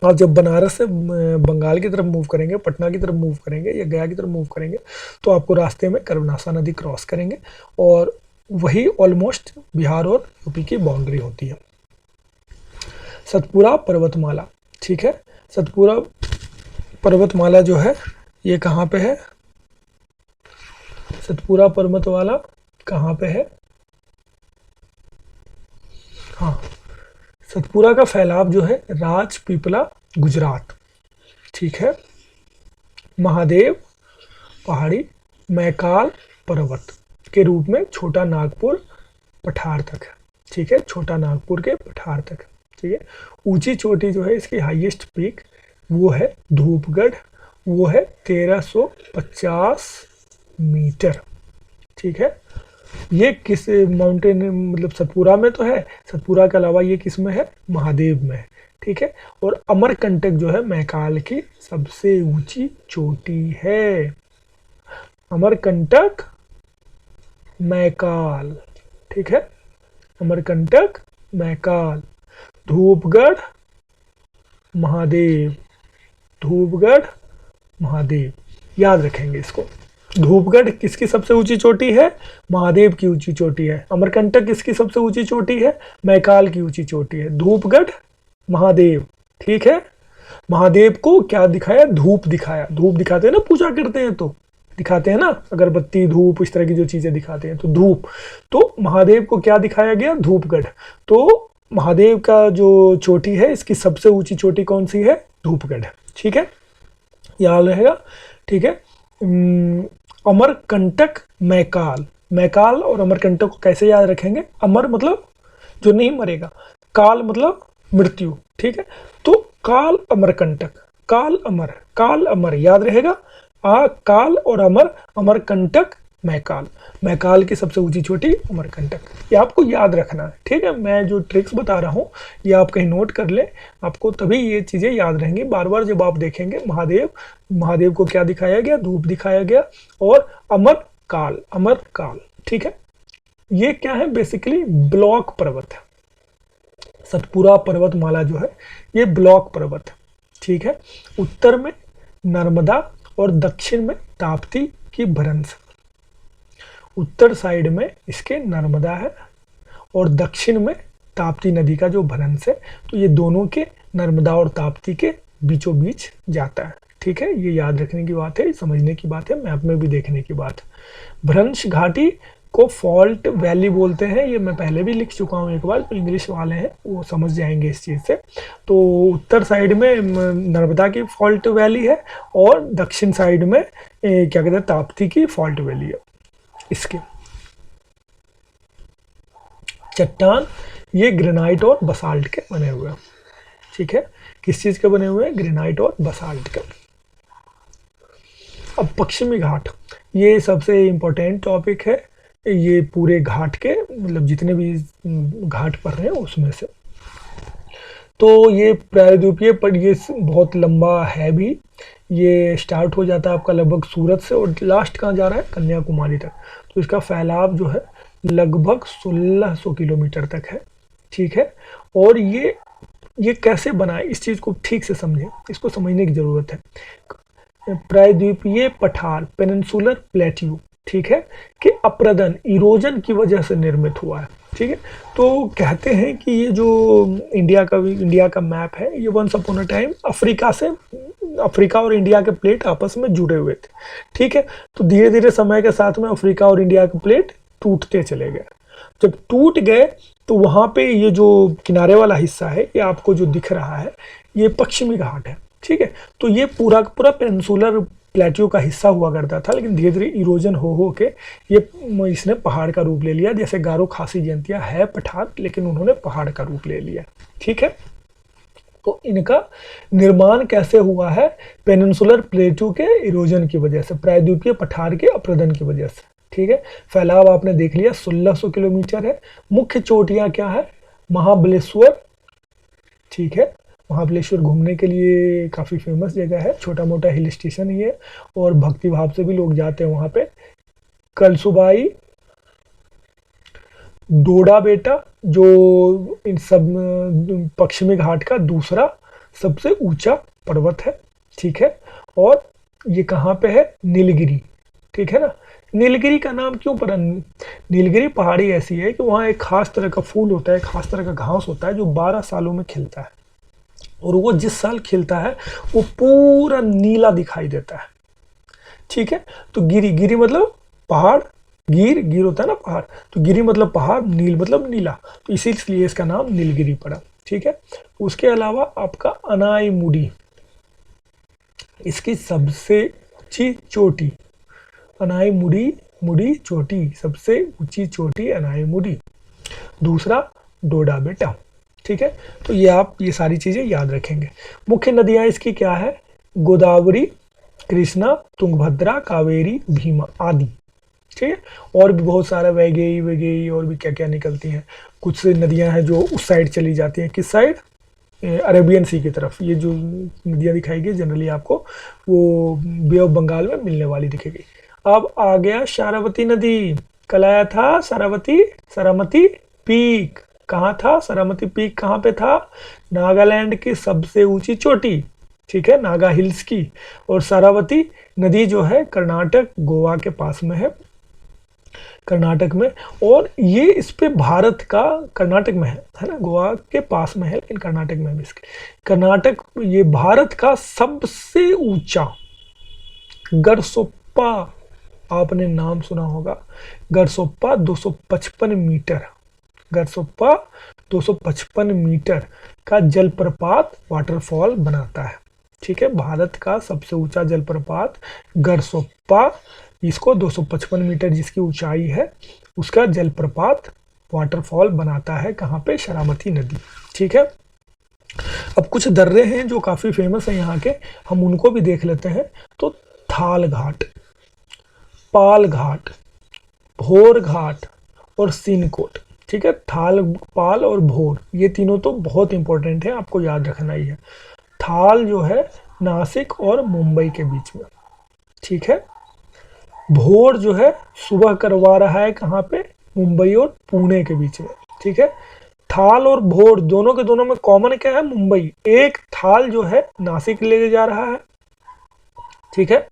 Speaker 1: आप जब बनारस से बंगाल की तरफ मूव करेंगे, पटना की तरफ मूव करेंगे या गया की तरफ मूव करेंगे तो आपको रास्ते में कर्मनाशा नदी क्रॉस करेंगे और वही ऑलमोस्ट बिहार और यूपी की बाउंड्री होती है। सतपुड़ा पर्वतमाला, ठीक है, सतपुड़ा पर्वतमाला जो है ये कहाँ पे है, सतपुड़ा पर्वतमाला कहाँ पे है, हाँ, सतपुड़ा का फैलाव जो है राजपीपला गुजरात, ठीक है, महादेव पहाड़ी, मैकाल पर्वत के रूप में छोटा नागपुर पठार तक है, ठीक है, छोटा नागपुर के पठार तक, ठीक है। ऊंची चोटी जो है इसकी हाईएस्ट पीक वो है धूपगढ़, वो है 1350 मीटर, ठीक है। ये किस माउंटेन, मतलब सतपुरा में तो है, सतपुरा के अलावा ये किस में है, महादेव में है, ठीक है। और अमरकंटक जो है मैकाल की सबसे ऊंची चोटी है, अमरकंटक मैकाल, ठीक है, अमरकंटक मैकाल। धूपगढ़ महादेव, धूपगढ़ महादेव, याद रखेंगे इसको। धूपगढ़ किसकी सबसे ऊंची चोटी है, महादेव की ऊंची चोटी है। अमरकंटक किसकी सबसे ऊंची चोटी है, मैकाल की ऊंची चोटी है। धूपगढ़ महादेव, ठीक है। महादेव को क्या दिखाया, धूप दिखाया, धूप दिखाते हैं ना, पूजा करते हैं तो दिखाते हैं ना, अगरबत्ती धूप इस तरह की जो चीजें दिखाते हैं, तो धूप। तो महादेव को क्या दिखाया गया, धूपगढ़। तो महादेव का जो चोटी है, इसकी सबसे ऊंची चोटी कौन सी है, धूपगढ़, ठीक है, याद रहेगा, ठीक है। अमरकंटक मैकाल, मैकाल और अमरकंटक को कैसे याद रखेंगे, अमर मतलब जो नहीं मरेगा, काल मतलब मृत्यु, ठीक है। तो काल अमरकंटक, काल अमर, काल अमर याद रहेगा, काल और अमर, अमरकंटक मैकाल, मैकाल की सबसे ऊंची चोटी अमरकंटक, ये आपको याद रखना है, ठीक है। मैं जो ट्रिक्स बता रहा हूँ ये आप कहीं नोट कर ले, आपको तभी ये चीजें याद रहेंगी। बार बार जब आप देखेंगे महादेव, महादेव को क्या दिखाया गया, धूप दिखाया गया, और अमर काल, अमर काल, ठीक है। ये क्या है, बेसिकली ब्लॉक पर्वत है, सतपुरा पर्वतमाला जो है ये ब्लॉक पर्वत है, ठीक है। उत्तर में नर्मदा और दक्षिण में ताप्ती की भ्रंश, उत्तर साइड में इसके नर्मदा है और दक्षिण में ताप्ती नदी का जो भ्रंश है, तो ये दोनों के नर्मदा और ताप्ती के बीचों बीच जाता है, ठीक है। ये याद रखने की बात है, समझने की बात है, मैप में भी देखने की बात है। भ्रंश घाटी को फॉल्ट वैली बोलते हैं, ये मैं पहले भी लिख चुका हूँ एक बार, तो इंग्लिश वाले हैं वो समझ जाएंगे इस चीज़ से। तो उत्तर साइड में नर्मदा की फॉल्ट वैली है और दक्षिण साइड में क्या कहते हैं, ताप्ती की फॉल्ट वैली है। इसके चट्टान ये ग्रेनाइट और बसाल्ट के बने हुए हैं, ठीक है। किस चीज के बने हुए हैं, ग्रेनाइट और बसाल्ट के। अब पश्चिमी घाट, ये सबसे इंपॉर्टेंट टॉपिक है, ये पूरे घाट के मतलब जितने भी घाट पड़ रहे हैं उसमें से। तो ये प्रायद्वीपीय पर ये बहुत लंबा है भी, ये स्टार्ट हो जाता है आपका लगभग सूरत से और लास्ट कहाँ जा रहा है, कन्याकुमारी तक। तो इसका फैलाव जो है लगभग 1600 किलोमीटर तक है, ठीक है। और ये कैसे बना है, इस चीज़ को ठीक से समझें, इसको समझने की ज़रूरत है। प्रायद्वीपीय पठार, पेनिनसुलर प्लेट्यू, ठीक है, कि अप्रदन, इरोजन की वजह से निर्मित हुआ है, ठीक है। तो कहते हैं कि ये जो इंडिया का मैप है, ये once upon a time Africa और इंडिया के प्लेट आपस में जुड़े हुए थे, ठीक है। तो धीरे धीरे समय के साथ में अफ्रीका और इंडिया के प्लेट टूटते चले गए। जब टूट गए तो वहां पे ये जो किनारे वाला हिस्सा है, ये आपको जो दिख रहा है, ये पश्चिमी घाट है, ठीक है। तो ये पूरा पूरा पेनिनसुलर प्लेट्यू का हिस्सा हुआ करता था, लेकिन धीरे धीरे इरोजन हो के ये इसने पहाड़ का रूप ले लिया। जैसे गारो खासी जयंतिया है पठार, लेकिन उन्होंने पहाड़ का रूप ले लिया, ठीक है। तो इनका निर्माण कैसे हुआ है, पेनिनसुलर प्लेट्यू के इरोजन की वजह से, प्रायद्वीपीय पठार के अप्रदन की वजह से, ठीक है। फैलाव आपने देख लिया 1600 किलोमीटर है। मुख्य चोटियां क्या है, महाबलेश्वर, ठीक है, महाबलेश्वर घूमने के लिए काफ़ी फेमस जगह है, छोटा मोटा हिल स्टेशन ही है और भक्ति भाव से भी लोग जाते हैं वहाँ पे। कलसुबाई, डोडा बेटा, जो इन सब पश्चिमी घाट का दूसरा सबसे ऊंचा पर्वत है, ठीक है। और ये कहाँ पे है, नीलगिरी, ठीक है ना। नीलगिरी का नाम क्यों पड़ा, नीलगिरी पहाड़ी ऐसी है कि वहाँ एक खास तरह का फूल होता है, खास तरह का घास होता है जो 12 सालों में खिलता है, और वो जिस साल खिलता है वो पूरा नीला दिखाई देता है, ठीक है। तो गिरी मतलब पहाड़, गिर होता है ना पहाड़, तो गिरी मतलब पहाड़, नील मतलब नीला, तो इसीलिए इसका नाम नीलगिरी पड़ा, ठीक है। उसके अलावा आपका अनाईमुडी, इसकी सबसे ऊंची चोटी, अनाईमुडी चोटी, सबसे ऊंची चोटी अनाईमुडी। दूसरा डोडा बेटा, ठीक है। तो ये आप ये सारी चीजें याद रखेंगे। मुख्य नदियां इसकी क्या है, गोदावरी, कृष्णा, तुंगभद्रा, कावेरी, भीमा आदि, ठीक है। और भी बहुत सारा वैगेई वैगेई और भी क्या क्या निकलती हैं। कुछ से नदियां हैं जो उस साइड चली जाती हैं, किस साइड, अरेबियन सी की तरफ। ये जो नदियाँ दिखाई गई जनरली आपको वो बे ऑफ बंगाल में मिलने वाली दिखेगी। अब आ गया शारावती नदी। कल आया था सारामती पीक। कहाँ था सारामती पीक, कहाँ पे था? नागालैंड की सबसे ऊंची चोटी, ठीक है, नागा हिल्स की। और सारावती नदी जो है कर्नाटक गोवा के पास में है, कर्नाटक में। और ये इस पे भारत का, कर्नाटक में है ना, गोवा के पास में है लेकिन कर्नाटक में है इसके। कर्नाटक, ये भारत का सबसे ऊंचा गरसोप्पा, आपने नाम सुना होगा, गरसोप्पा 255 मीटर, गरसोप्पा 255 मीटर का जलप्रपात वाटरफॉल बनाता है, ठीक है। भारत का सबसे ऊंचा जलप्रपात गरसोप्पा, इसको 255 मीटर जिसकी ऊंचाई है उसका जलप्रपात वाटरफॉल बनाता है। कहाँ पे? शरावती नदी, ठीक है। अब कुछ दर्रे हैं जो काफी फेमस हैं यहाँ के, हम उनको भी देख लेते हैं। तो थाल घाट, पाल घाट, भोर घाट और सीनकोट, ठीक है। थाल, पाल और भोर, ये तीनों तो बहुत इंपॉर्टेंट है, आपको याद रखना ही है। थाल जो है नासिक और मुंबई के बीच में, ठीक है। भोर जो है सुबह करवा रहा है कहाँ पे? मुंबई और पुणे के बीच में, ठीक है। थाल और भोर दोनों के दोनों में कॉमन क्या है? मुंबई। एक थाल जो है नासिक ले जा रहा है, ठीक है।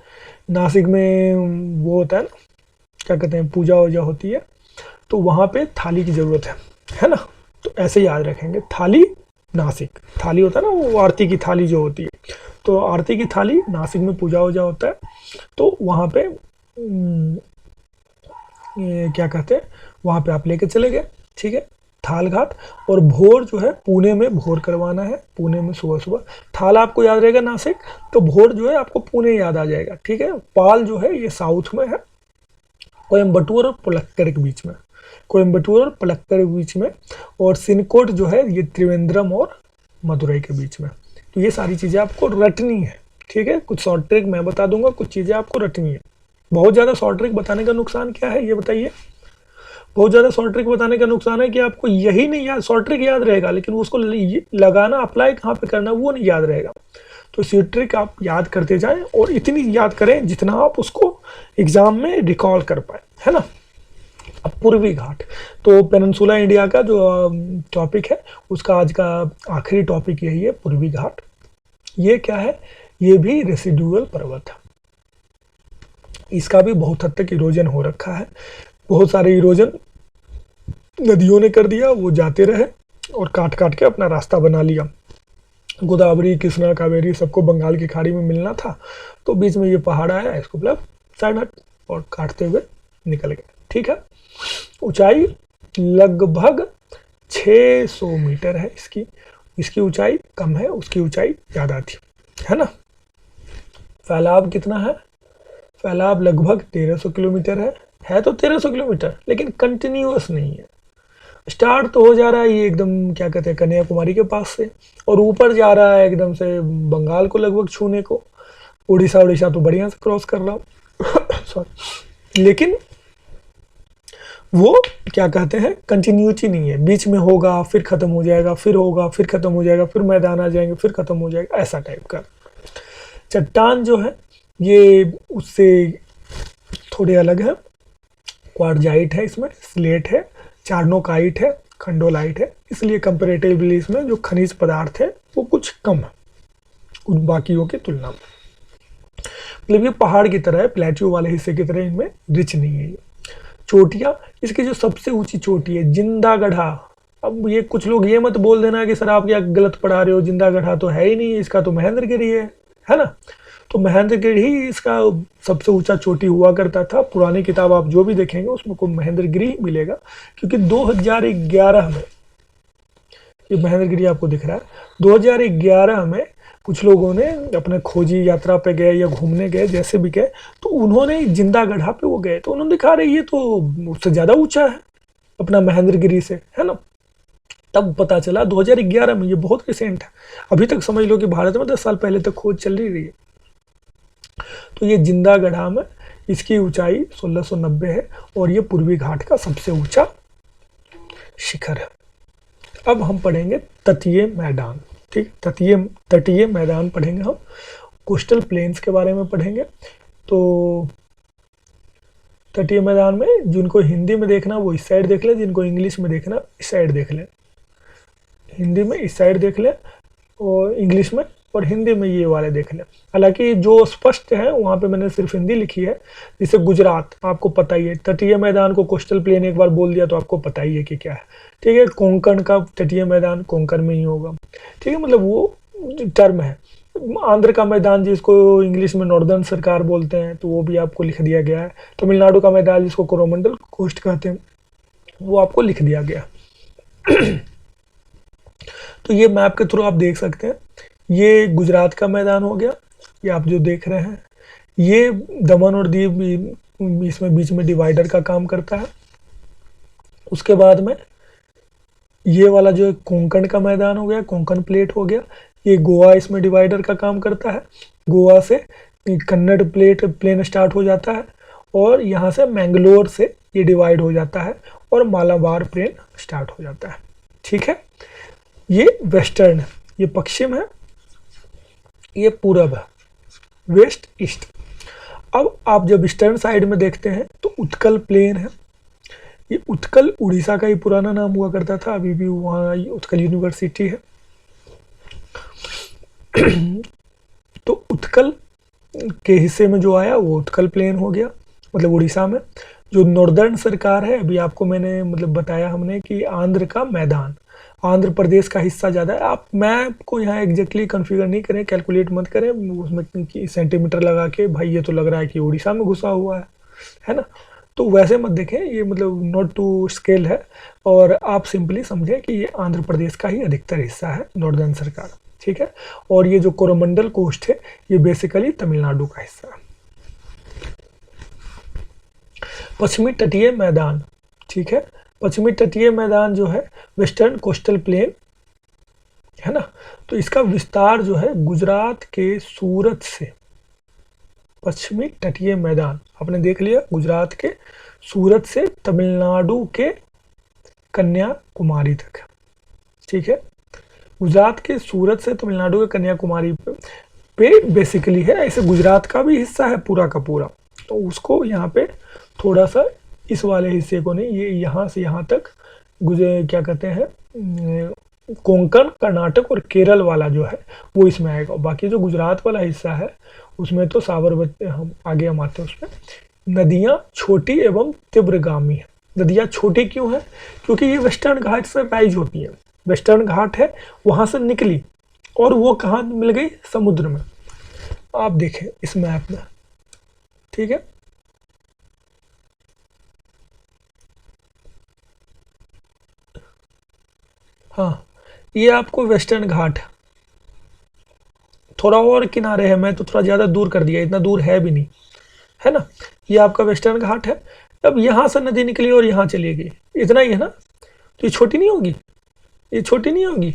Speaker 1: नासिक में वो होता है ना, क्या कहते हैं, पूजा वूजा होती है, तो वहां पे थाली की जरूरत है ना। तो ऐसे याद रखेंगे, थाली नासिक, थाली होता है ना वो आरती की थाली जो होती है, तो आरती की थाली नासिक में पूजा वूजा होता है, तो वहां पे ये क्या कहते हैं, वहां पे आप लेके चले गए, ठीक है। थाल घाट। और भोर जो है पुणे में भोर करवाना है, पुणे में सुबह सुबह। थाल आपको याद रहेगा नासिक, तो भोर जो है आपको पुणे याद आ जाएगा, ठीक है। पाल जो है ये साउथ में है, कोयम्बटूर और पलक्कड़ के बीच में, कोयम्बटूर और पलक्कड़ के बीच में। और सिनकोट जो है ये त्रिवेंद्रम और मदुरई के बीच में। तो ये सारी चीजें आपको रटनी है, ठीक है। कुछ शॉर्ट ट्रिक मैं बता दूंगा, कुछ चीजें आपको रटनी है। बहुत ज्यादा शॉर्ट ट्रिक बताने का नुकसान क्या है ये बताइए? बहुत ज्यादा शॉर्ट ट्रिक बताने का नुकसान है कि आपको यही नहीं याद, शॉर्ट ट्रिक याद रहेगा लेकिन उसको लगाना, अप्लाई कहाँ पे करना वो नहीं याद रहेगा। तो इसी ट्रिक आप याद करते जाएं और इतनी याद करें जितना आप उसको एग्जाम में रिकॉल कर पाए, है ना। अब पूर्वी घाट, तो पेनिनसुला इंडिया का जो टॉपिक है उसका आज का आखिरी टॉपिक यही है, पूर्वी घाट। ये क्या है? ये भी रेसिडुअल पर्वत है, इसका भी बहुत हद तक इरोजन हो रखा है, बहुत सारे इरोजन नदियों ने कर दिया, वो जाते रहे और काट काट के अपना रास्ता बना लिया। गोदावरी, कृष्णा, कावेरी सबको बंगाल की खाड़ी में मिलना था, तो बीच में ये पहाड़ आया, इसको मतलब साइड हट और काटते हुए निकल गए, ठीक है। ऊंचाई लगभग 600 मीटर है इसकी, इसकी ऊंचाई कम है, उसकी ऊंचाई ज़्यादा थी, है ना। फैलाव कितना है? फैलाव लगभग 1300 किलोमीटर है तो 1300 किलोमीटर, लेकिन कंटिन्यूअस नहीं है। स्टार्ट तो हो जा रहा है ये एकदम, क्या कहते हैं, कन्याकुमारी के पास से, और ऊपर जा रहा है एकदम से बंगाल को लगभग छूने को। उड़ीसा तो बढ़िया से क्रॉस कर रहा हूँ सॉरी, लेकिन वो क्या कहते हैं, कंटिन्यूटी नहीं है, बीच में होगा फिर खत्म हो जाएगा, फिर होगा फिर खत्म हो जाएगा, फिर मैदान आ जाएंगे फिर खत्म हो जाएगा, ऐसा टाइप का। चट्टान जो है ये उससे थोड़े अलग है, क्वार्जाइट है, इसमें स्लेट है, चार्नोकाइट है, खंडोलाइट है, इसलिए कंपेरेटिवली इसमें जो खनिज पदार्थ है वो कुछ कम है उन बाकियों की तुलना में। मतलब ये पहाड़ की तरह है, प्लेट्यू वाले हिस्से की तरह इनमें रिच नहीं है ये। चोटियाँ, इसकी जो सबसे ऊंची चोटी है जिंदागढ़ा। अब ये कुछ लोग ये मत बोल देना कि सर आप क्या गलत पढ़ा रहे हो, जिंदागढ़ा तो है ही नहीं, इसका तो महेंद्रगिरी है ना। तो महेंद्रगिरी ही इसका सबसे ऊंचा चोटी हुआ करता था। पुरानी किताब आप जो भी देखेंगे उसमें को महेंद्रगिरी मिलेगा, क्योंकि 2011 में, ये महेंद्रगिरी आपको दिख रहा है, 2011 में कुछ लोगों ने अपने खोजी यात्रा पे गए या घूमने गए, जैसे भी गए, तो उन्होंने जिंदागढ़ा पे वो गए, तो उन्होंने दिखा रहे ये तो उससे ज़्यादा ऊंचा है अपना महेंद्रगिरी से, है ना। तब पता चला 2011 में, ये बहुत रिसेंट है, अभी तक समझ लो कि भारत में 10 साल पहले तक खोज चल रही है। तो ये जिंदागढ़ा में इसकी ऊंचाई 1690 है और ये पूर्वी घाट का सबसे ऊंचा शिखर है। अब हम पढ़ेंगे तटीय मैदान। ठीक, तटीय मैदान पढ़ेंगे हम, कोस्टल प्लेन्स के बारे में पढ़ेंगे। तो तटीय मैदान में जिनको हिंदी में देखना वो इस साइड देख ले, जिनको इंग्लिश में देखना इस साइड देख ले। हिंदी में इस साइड देख ले और इंग्लिश में, और हिंदी में ये वाले देख लें। हालांकि जो स्पष्ट है वहाँ पे मैंने सिर्फ हिंदी लिखी है। जैसे गुजरात आपको पता ही है, तटीय मैदान को कोस्टल प्लेन एक बार बोल दिया तो आपको पता ही है कि क्या है। ठीक है, कोंकण का तटीय मैदान कोंकण में ही होगा। ठीक है, मतलब वो टर्म है। आंध्र का मैदान जिसको इंग्लिश में नॉर्दर्न सरकार बोलते हैं तो वो भी आपको लिख दिया गया है। तमिलनाडु का मैदान जिसको कोरोमंडल कोस्ट कहते हैं वो आपको लिख दिया गया। तो ये मैप के थ्रू आप देख सकते हैं। ये गुजरात का मैदान हो गया, ये आप जो देख रहे हैं। ये दमन और दीव इसमें बीच में डिवाइडर का काम करता है। उसके बाद में ये वाला जो कोंकण का मैदान हो गया, कोंकण प्लेट हो गया। ये गोवा इसमें डिवाइडर का काम करता है। गोवा से कन्नड़ प्लेन स्टार्ट हो जाता है और यहाँ से मैंगलोर से ये डिवाइड हो जाता है और मालाबार प्लेन स्टार्ट हो जाता है। ठीक है, ये वेस्टर्न है, ये पश्चिम है, ये पूरब है, वेस्ट ईस्ट। अब आप जब ईस्टर्न साइड में देखते हैं तो उत्कल प्लेन है। ये उत्कल उड़ीसा का ही पुराना नाम हुआ करता था, अभी भी वहाँ उत्कल यूनिवर्सिटी है। तो उत्कल के हिस्से में जो आया वो उत्कल प्लेन हो गया, मतलब उड़ीसा में। जो नॉर्दर्न सरकार है, अभी आपको मैंने मतलब बताया हमने कि आंध्र का मैदान, आंध्र प्रदेश का हिस्सा ज़्यादा है। आप मैप को यहाँ एग्जैक्टली कॉन्फ़िगर नहीं करें, कैलकुलेट मत करें उसमें सेंटीमीटर लगा के, भाई ये तो लग रहा है कि उड़ीसा में घुसा हुआ है ना। तो वैसे मत देखें, ये मतलब नॉट टू स्केल है। और आप सिंपली समझें कि ये आंध्र प्रदेश का ही अधिकतर हिस्सा है, नॉर्दर्न सरकार। ठीक है, और ये जो कोरोमंडल कोस्ट है ये बेसिकली तमिलनाडु का हिस्सा है। पश्चिमी तटीय मैदान, ठीक है, पश्चिमी तटीय मैदान जो है वेस्टर्न कोस्टल प्लेन है ना। तो इसका विस्तार जो है गुजरात के सूरत से, पश्चिमी तटीय मैदान आपने देख लिया, गुजरात के सूरत से तमिलनाडु के कन्याकुमारी तक। ठीक है, गुजरात के सूरत से तमिलनाडु के कन्याकुमारी पे बेसिकली है। ऐसे गुजरात का भी हिस्सा है पूरा का पूरा, तो उसको यहाँ पे थोड़ा सा इस वाले हिस्से को नहीं, ये यहाँ से यहाँ तक क्या कहते हैं, कोंकण, कर्नाटक और केरल वाला जो है वो इसमें आएगा। बाकी जो गुजरात वाला हिस्सा है उसमें तो साबरमती, हम आगे हम आते हैं उसमें। नदियाँ छोटी एवं तीव्रगामी है। नदियाँ छोटी क्यों है? क्योंकि ये वेस्टर्न घाट से राइज होती है। वेस्टर्न घाट है, वहाँ से निकली और वो कहाँ मिल गई? समुद्र में। आप देखें इस मैप में, ठीक है। हाँ, ये आपको वेस्टर्न घाट, थोड़ा और किनारे है, मैं तो थोड़ा ज़्यादा दूर कर दिया, इतना दूर है भी नहीं, है ना। ये आपका वेस्टर्न घाट है। अब यहाँ से नदी निकली और यहाँ चली गई, इतना ही है ना। तो ये छोटी नहीं होगी, ये छोटी नहीं होगी,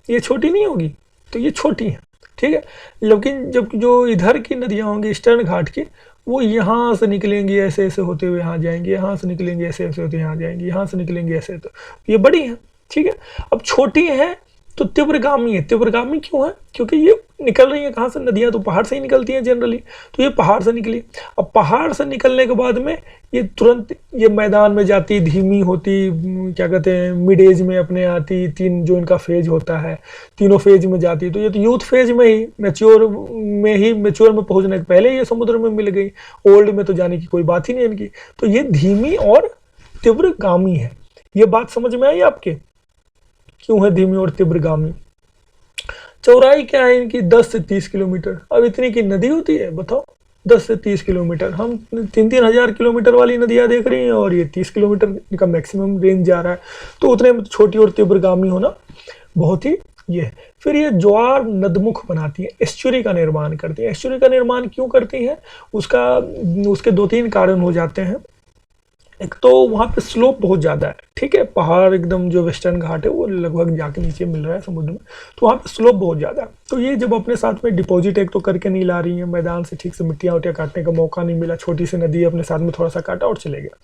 Speaker 1: ये छोटी नहीं होगी, तो ये छोटी है, ठीक है। लेकिन जब जो इधर की नदियाँ होंगी ईस्टर्न घाट की, वो यहाँ से निकलेंगी ऐसे ऐसे होते हुए यहाँ जाएंगी, यहाँ से निकलेंगे ऐसे ऐसे होते यहाँ जाएंगी, यहाँ से निकलेंगे ऐसे, तो ये बड़ी है, ठीक है। अब छोटी है तो तीव्रगामी है। तीव्रगामी क्यों है? क्योंकि ये निकल रही है कहाँ से? नदियाँ तो पहाड़ से ही निकलती हैं जनरली, तो ये पहाड़ से निकली। अब पहाड़ से निकलने के बाद में ये तुरंत ये मैदान में जाती, धीमी होती, क्या कहते हैं, मिड एज में अपने आती, तीन जो इनका फेज होता है, तीनों फेज में जाती। तो ये तो यूथ फेज में ही, मैच्योर में पहुँचने के पहले ये समुद्र में मिल गई। ओल्ड में तो जाने की कोई बात ही नहीं इनकी। तो ये धीमी और तीव्रगामी है। ये बात समझ में आई आपके, क्यों है धीमी और तीव्रगामी? चौड़ाई क्या है इनकी? 10 से 30 किलोमीटर। अब इतनी की नदी होती है, बताओ, 10 से 30 किलोमीटर। हम 3-3 हजार किलोमीटर वाली नदियाँ देख रही हैं और ये 30 किलोमीटर का मैक्सिमम रेंज जा रहा है। तो उतने में छोटी और तीव्रगामी होना बहुत ही ये है। फिर ये ज्वार नदमुख बनाती है, एस्चुरी का निर्माण करती है। एस्चुरी का निर्माण क्यों करती हैं? उसके 2-3 कारण हो जाते हैं। एक तो वहाँ पे स्लोप बहुत ज़्यादा है, ठीक है, पहाड़ एकदम जो वेस्टर्न घाट है वो लगभग जाके नीचे मिल रहा है समुद्र में, तो वहाँ पे स्लोप बहुत ज़्यादा है। तो ये जब अपने साथ में डिपॉजिट एक तो करके नहीं ला रही है, मैदान से ठीक से मिट्टियाँ उट्टियाँ काटने का मौका नहीं मिला, छोटी सी नदी अपने साथ में थोड़ा सा काटा और चले गया,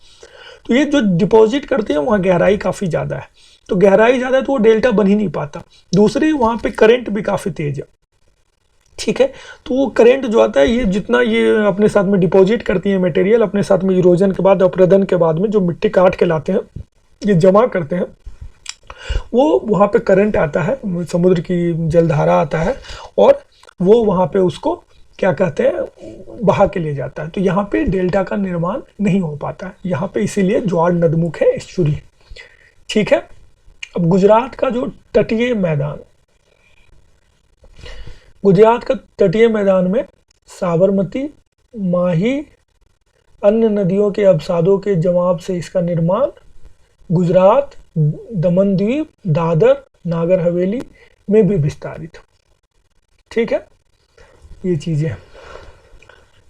Speaker 1: तो ये जो डिपॉजिट करते हैं वहाँ गहराई काफ़ी ज़्यादा है, तो गहराई ज़्यादा है तो वो डेल्टा बन ही नहीं पाता। दूसरी वहाँ पे करंट भी काफ़ी तेज है, ठीक है, तो वो करंट जो आता है ये जितना ये अपने साथ में डिपॉजिट करती है मटेरियल, अपने साथ में इरोजन के बाद अपरदन के बाद में जो मिट्टी काट के लाते हैं ये जमा करते हैं, वो वहाँ पे करंट आता है, समुद्र की जलधारा आता है और वो वहाँ पे उसको क्या कहते हैं बहा के ले जाता है। तो यहाँ पे डेल्टा का निर्माण नहीं हो पाता है, यहाँ पे इसीलिए ज्वार नदमुख है एस्चुरी, ठीक है। अब गुजरात का जो तटीय मैदान, गुजरात का तटीय मैदान में साबरमती, माही, अन्य नदियों के अवसादों के जमाव से इसका निर्माण गुजरात, दमन द्वीप, दादर, नागर हवेली में भी विस्तारित, ठीक है, ये चीजें।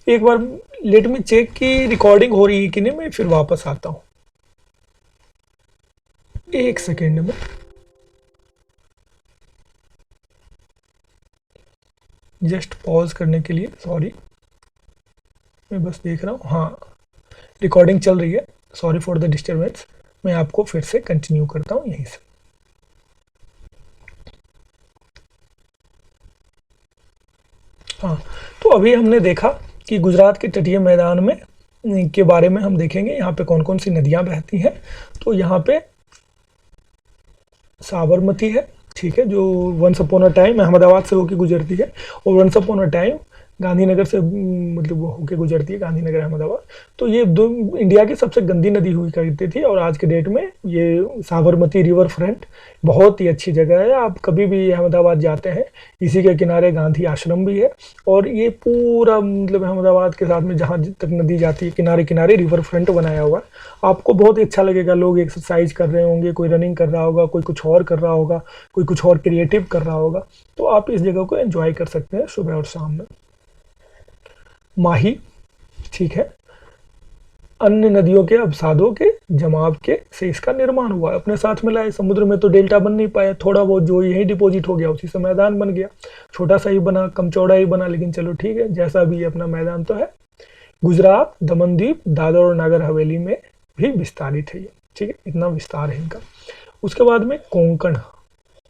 Speaker 1: एक बार लेट मी चेक की रिकॉर्डिंग हो रही है कि नहीं, मैं फिर वापस आता हूं, एक सेकेंड में। जस्ट पॉज करने के लिए सॉरी, मैं बस देख रहा हूँ, हाँ रिकॉर्डिंग चल रही है, सॉरी फॉर द डिस्टर्बेंस। मैं आपको फिर से कंटिन्यू करता हूँ यहीं से। हाँ, तो अभी हमने देखा कि गुजरात के तटीय मैदान में के बारे में हम देखेंगे यहाँ पे कौन कौन सी नदियाँ बहती हैं। तो यहाँ पे साबरमती है, ठीक है, जो once upon a time Ahmedabad से होके गुजरती है और once upon a time Gandhinagar से मतलब वो होके गुजरती है, गांधीनगर अहमदाबाद। तो ये दो इंडिया की सबसे गंदी नदी हुई करती थी और आज के डेट में ये साबरमती रिवर फ्रंट बहुत ही अच्छी जगह है। आप कभी भी अहमदाबाद जाते हैं, इसी के किनारे गांधी आश्रम भी है और ये पूरा मतलब अहमदाबाद के साथ में जहाँ तक नदी जाती है किनारे किनारे रिवर फ्रंट बनाया हुआ है। आपको बहुत ही अच्छा लगेगा, लोग एक्सरसाइज कर रहे होंगे, कोई रनिंग कर रहा होगा, कोई कुछ और कर रहा होगा, कोई कुछ और क्रिएटिव कर रहा होगा, तो आप इस जगह को एंजॉय कर सकते हैं सुबह और शाम में। माही, ठीक है, अन्य नदियों के अवसादों के जमाव के से इसका निर्माण हुआ, अपने साथ में लाए। समुद्र में तो डेल्टा बन नहीं पाया, थोड़ा बहुत जो यही डिपॉजिट हो गया उसी से मैदान बन गया, छोटा सा ही बना, कम चौड़ा ही बना, लेकिन चलो ठीक है, जैसा भी अपना मैदान तो है। गुजरात, दमन द्वीप, दादर और नागर हवेली में भी विस्तारित है ये, ठीक है, इतना विस्तार है इनका। उसके बाद में कोंकण,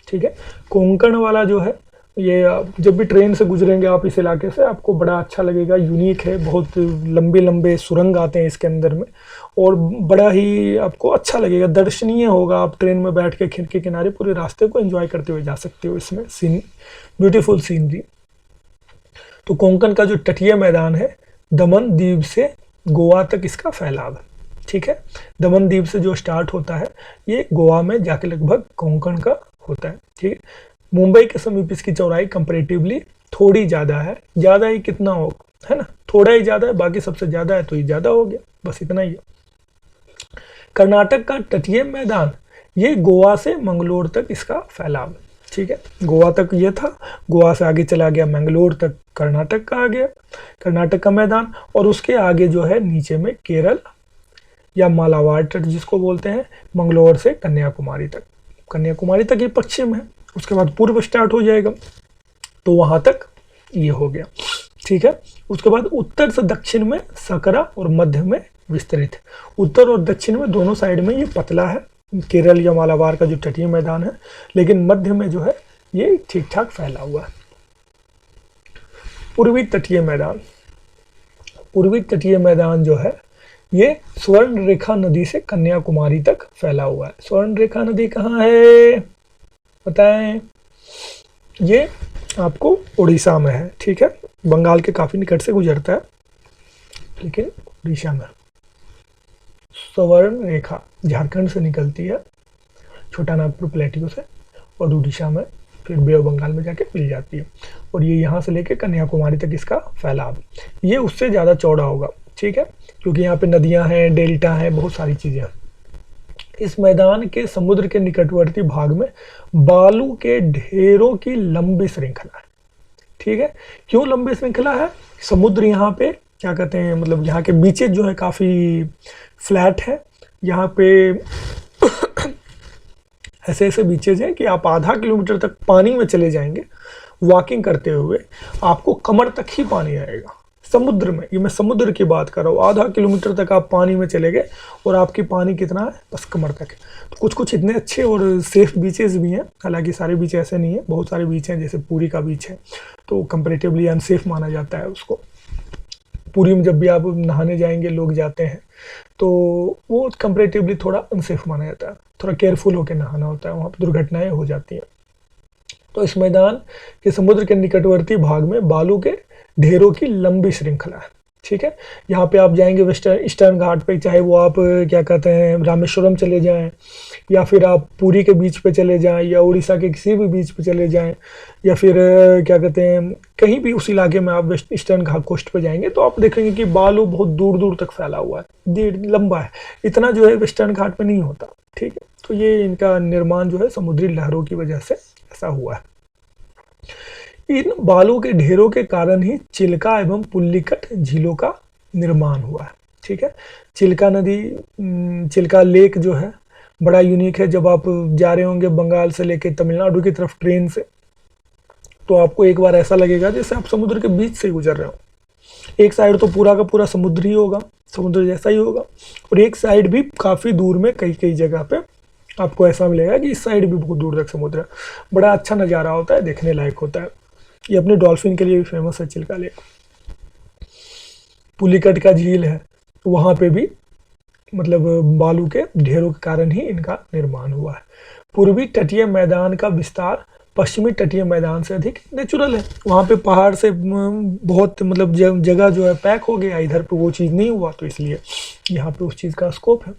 Speaker 1: ठीक है, कोंकण वाला जो है ये जब भी ट्रेन से गुजरेंगे आप इस इलाके से, आपको बड़ा अच्छा लगेगा, यूनिक है, बहुत लंबे लंबे सुरंग आते हैं इसके अंदर में और बड़ा ही आपको अच्छा लगेगा, दर्शनीय होगा। आप ट्रेन में बैठ के खिड़की किनारे पूरे रास्ते को एंजॉय करते हुए जा सकते हो, इसमें सीन ब्यूटीफुल सीनरी। तो कोंकण का जो तटीय मैदान है, दमन द्वीप से गोवा तक इसका फैलाव है, ठीक है, दमन द्वीप से जो स्टार्ट होता है ये गोवा में जाके लगभग कोंकण का होता है, ठीक है। मुंबई के समीप इसकी चौड़ाई कंपैरेटिवली थोड़ी ज़्यादा है, ज़्यादा ही कितना हो, है ना, थोड़ा ही ज़्यादा है, बाकी सबसे ज़्यादा है तो ये ज़्यादा हो गया, बस इतना ही है। कर्नाटक का तटीय मैदान, ये गोवा से मंगलोर तक इसका फैलाव, ठीक है, गोवा तक ये था, गोवा से आगे चला गया मंगलोर तक, कर्नाटक का आ गया कर्नाटक का मैदान, और उसके आगे जो है नीचे में केरल या मालाबार तट जिसको बोलते हैं, मंगलोर से कन्याकुमारी तक, कन्याकुमारी तक ये पश्चिम है, उसके बाद पूर्व स्टार्ट हो जाएगा, तो वहां तक ये हो गया, ठीक है। उसके बाद उत्तर से दक्षिण में सकरा और मध्य में विस्तृत, उत्तर और दक्षिण में दोनों साइड में ये पतला है, केरल या मालाबार का जो तटीय मैदान है, लेकिन मध्य में जो है ये ठीक ठाक फैला हुआ है। पूर्वी तटीय मैदान, पूर्वी तटीय मैदान जो है ये स्वर्ण रेखा नदी से कन्याकुमारी तक फैला हुआ है। स्वर्ण रेखा नदी कहाँ है बताएं? ये आपको उड़ीसा में है, ठीक है, बंगाल के काफी निकट से गुजरता है, लेकिन उड़ीसा में। स्वर्ण रेखा झारखंड से निकलती है, छोटा नागपुर प्लेटियो से, और उड़ीसा में फिर बे ऑफ बंगाल में जाके मिल जाती है, और ये यहाँ से लेके कन्याकुमारी तक इसका फैलाव, ये उससे ज़्यादा चौड़ा होगा, ठीक है, क्योंकि यहाँ पे नदियाँ हैं, डेल्टा हैं, बहुत सारी चीज़ें हैं। इस मैदान के समुद्र के निकटवर्ती भाग में बालू के ढेरों की लंबी श्रृंखला है, ठीक है। क्यों लंबी श्रृंखला है? समुद्र यहाँ पे क्या कहते हैं, मतलब यहाँ के बीचेज जो है काफ़ी फ्लैट है। यहाँ पे ऐसे ऐसे बीचेज हैं कि आप आधा किलोमीटर तक पानी में चले जाएंगे वॉकिंग करते हुए, आपको कमर तक ही पानी आएगा समुद्र में। ये मैं समुद्र की बात कर रहा हूँ, आधा किलोमीटर तक आप पानी में चले गए और आपकी पानी कितना है, बस कमर तक है। तो कुछ कुछ इतने अच्छे और सेफ बीचेस भी हैं, हालांकि सारे बीच ऐसे नहीं है, बहुत सारे बीच हैं, जैसे पुरी का बीच है तो कंपेरेटिवली अनसेफ माना जाता है उसको। पुरी में जब भी आप नहाने जाएंगे, लोग जाते हैं, तो वो कंपेरेटिवली थोड़ा अनसेफ माना जाता है, थोड़ा केयरफुल होकर नहाना होता है, वहाँ पर दुर्घटनाएं हो जाती हैं। तो इस मैदान के समुद्र के निकटवर्ती भाग में बालू के ढेरों की लंबी श्रृंखला है। ठीक है, यहाँ पे आप जाएंगे वेस्टर्न ईस्टर्न घाट पे, चाहे वो आप क्या कहते हैं रामेश्वरम चले जाएं, या फिर आप पुरी के बीच पे चले जाएं, या उड़ीसा के किसी भी बीच पे चले जाएं, या फिर क्या कहते हैं कहीं भी उस इलाके में आप वेस्ट ईस्टर्न घाट कोस्ट पे जाएंगे तो आप देखेंगे कि बालू बहुत दूर दूर तक फैला हुआ है, लंबा है, इतना जो है वेस्टर्न घाट पे नहीं होता। ठीक है, तो ये इनका निर्माण जो है समुद्री लहरों की वजह से ऐसा हुआ है। इन बालू के ढेरों के कारण ही चिल्का एवं पुल्लिकट झीलों का निर्माण हुआ है। ठीक है, चिल्का नदी, चिल्का लेक जो है बड़ा यूनिक है। जब आप जा रहे होंगे बंगाल से लेके तमिलनाडु की तरफ ट्रेन से, तो आपको एक बार ऐसा लगेगा जैसे आप समुद्र के बीच से गुजर रहे हो। एक साइड तो पूरा का पूरा समुद्र ही होगा, समुद्र जैसा ही होगा, और एक साइड भी काफ़ी दूर में कई कई जगह पे आपको ऐसा मिलेगा कि इस साइड भी बहुत दूर तक समुद्र है। बड़ा अच्छा नज़ारा होता है, देखने लायक होता है। ये अपने डॉल्फिन के लिए भी फेमस है चिल्का लेक। पुलिकट का झील है, वहाँ पे भी मतलब बालू के ढेरों के कारण ही इनका निर्माण हुआ है। पूर्वी तटीय मैदान का विस्तार पश्चिमी तटीय मैदान से अधिक नेचुरल है। वहाँ पे पहाड़ से बहुत मतलब जगह जो है पैक हो गया, इधर पे वो चीज़ नहीं हुआ, तो इसलिए यहाँ पे उस चीज़ का स्कोप है।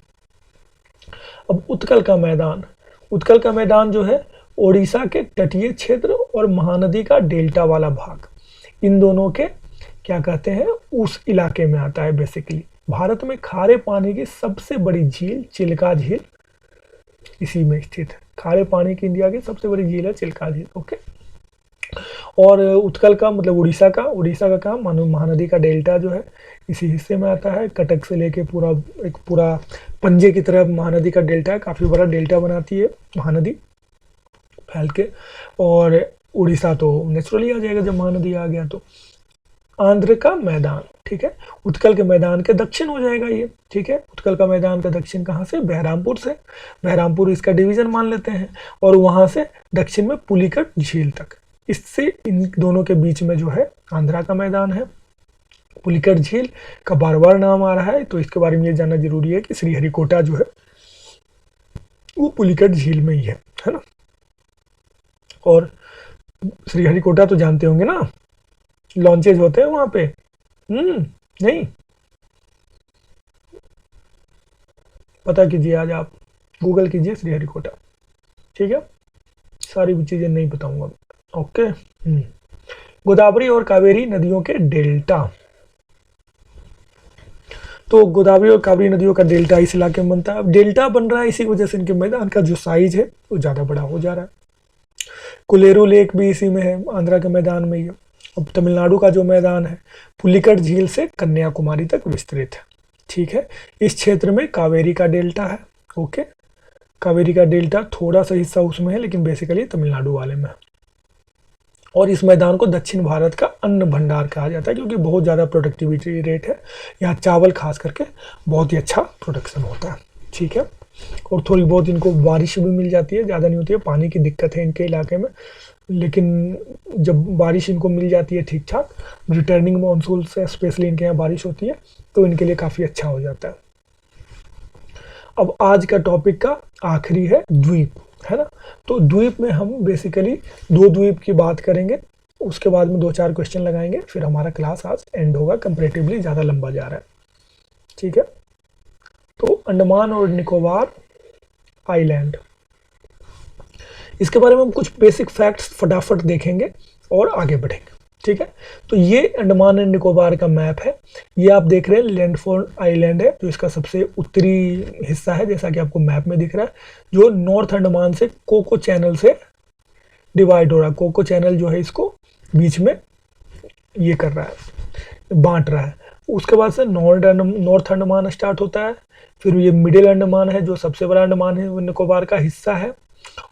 Speaker 1: अब उत्कल का मैदान, उत्कल का मैदान जो है ओडिशा के तटीय क्षेत्र और महानदी का डेल्टा वाला भाग, इन दोनों के क्या कहते हैं उस इलाके में आता है। बेसिकली भारत में खारे पानी की सबसे बड़ी झील चिल्का झील इसी में स्थित है। खारे पानी की इंडिया की सबसे बड़ी झील है चिल्का झील। ओके, और उत्कल का मतलब उड़ीसा का काम महानदी का डेल्टा जो है इसी हिस्से में आता है। कटक से लेके पूरा एक पूरा पंजे की तरफ महानदी का डेल्टा है, काफ़ी बड़ा डेल्टा बनाती है महानदी फैल के। और उड़ीसा तो नेचुरली आ जाएगा जब महानदी आ गया तो। आंध्र का मैदान, ठीक है, उत्कल के मैदान के दक्षिण हो जाएगा ये। ठीक है, उत्कल का मैदान का दक्षिण कहाँ से, बहरामपुर से, बहरामपुर इसका डिवीजन मान लेते हैं, और वहाँ से दक्षिण में पुलिकट झील तक। इससे इन दोनों के बीच में जो है आंध्रा का मैदान है। पुलिकट झील का बार बार नाम आ रहा है, तो इसके बारे में ये जानना जरूरी है कि श्रीहरिकोटा जो है वो पुलिकट झील में ही है ना। और श्रीहरिकोटा तो जानते होंगे ना, लॉन्चेज होते हैं वहां पे। नहीं पता कीजिए, आज आप गूगल कीजिए श्रीहरिकोटा। ठीक है, सारी भी चीजें नहीं बताऊंगा। ओके, गोदावरी और कावेरी नदियों के डेल्टा, तो गोदावरी और कावेरी नदियों का डेल्टा इस इलाके में बनता है। अब डेल्टा बन रहा है, इसी वजह से इनके मैदान का जो साइज है वो ज़्यादा बड़ा हो जा रहा है। कुलेरू लेक भी इसी में है, आंध्रा के मैदान में ही है। अब तमिलनाडु का जो मैदान है पुलिकट झील से कन्याकुमारी तक विस्तृत है। ठीक है, इस क्षेत्र में कावेरी का डेल्टा है। ओके, कावेरी का डेल्टा थोड़ा सा हिस्सा उसमें है, लेकिन बेसिकली तमिलनाडु वाले में है। और इस मैदान को दक्षिण भारत का अन्न भंडार कहा जाता है, क्योंकि बहुत ज़्यादा प्रोडक्टिविटी रेट है यहाँ, चावल खास करके बहुत ही अच्छा प्रोडक्शन होता है। ठीक है, और थोड़ी बहुत इनको बारिश भी मिल जाती है, ज़्यादा नहीं होती है, पानी की दिक्कत है इनके इलाके में, लेकिन जब बारिश इनको मिल जाती है ठीक ठाक, रिटर्निंग मानसून से स्पेशली इनके यहाँ बारिश होती है, तो इनके लिए काफ़ी अच्छा हो जाता है। अब आज का टॉपिक का आखिरी है द्वीप, है ना। तो द्वीप में हम बेसिकली 2 द्वीप की बात करेंगे, उसके बाद में 2-4 क्वेश्चन लगाएंगे, फिर हमारा क्लास आज एंड होगा। कंपैरेटिवली ज़्यादा लंबा जा रहा है। ठीक है, तो अंडमान और निकोबार आइलैंड, इसके बारे में हम कुछ बेसिक फैक्ट्स फटाफट देखेंगे और आगे बढ़ेंगे। ठीक है, तो ये अंडमान एंड निकोबार का मैप है। ये आप देख रहे हैं लैंडफोर्ड आइलैंड है, जो इसका सबसे उत्तरी हिस्सा है, जैसा कि आपको मैप में दिख रहा है, जो नॉर्थ अंडमान से कोको चैनल से डिवाइड हो रहा है। कोको चैनल जो है इसको बीच में ये कर रहा है, बांट रहा है। उसके बाद से नॉर्थ अंडमान स्टार्ट होता है, फिर ये मिडिल अंडमान है जो सबसे बड़ा अंडमान है, वो निकोबार का हिस्सा है,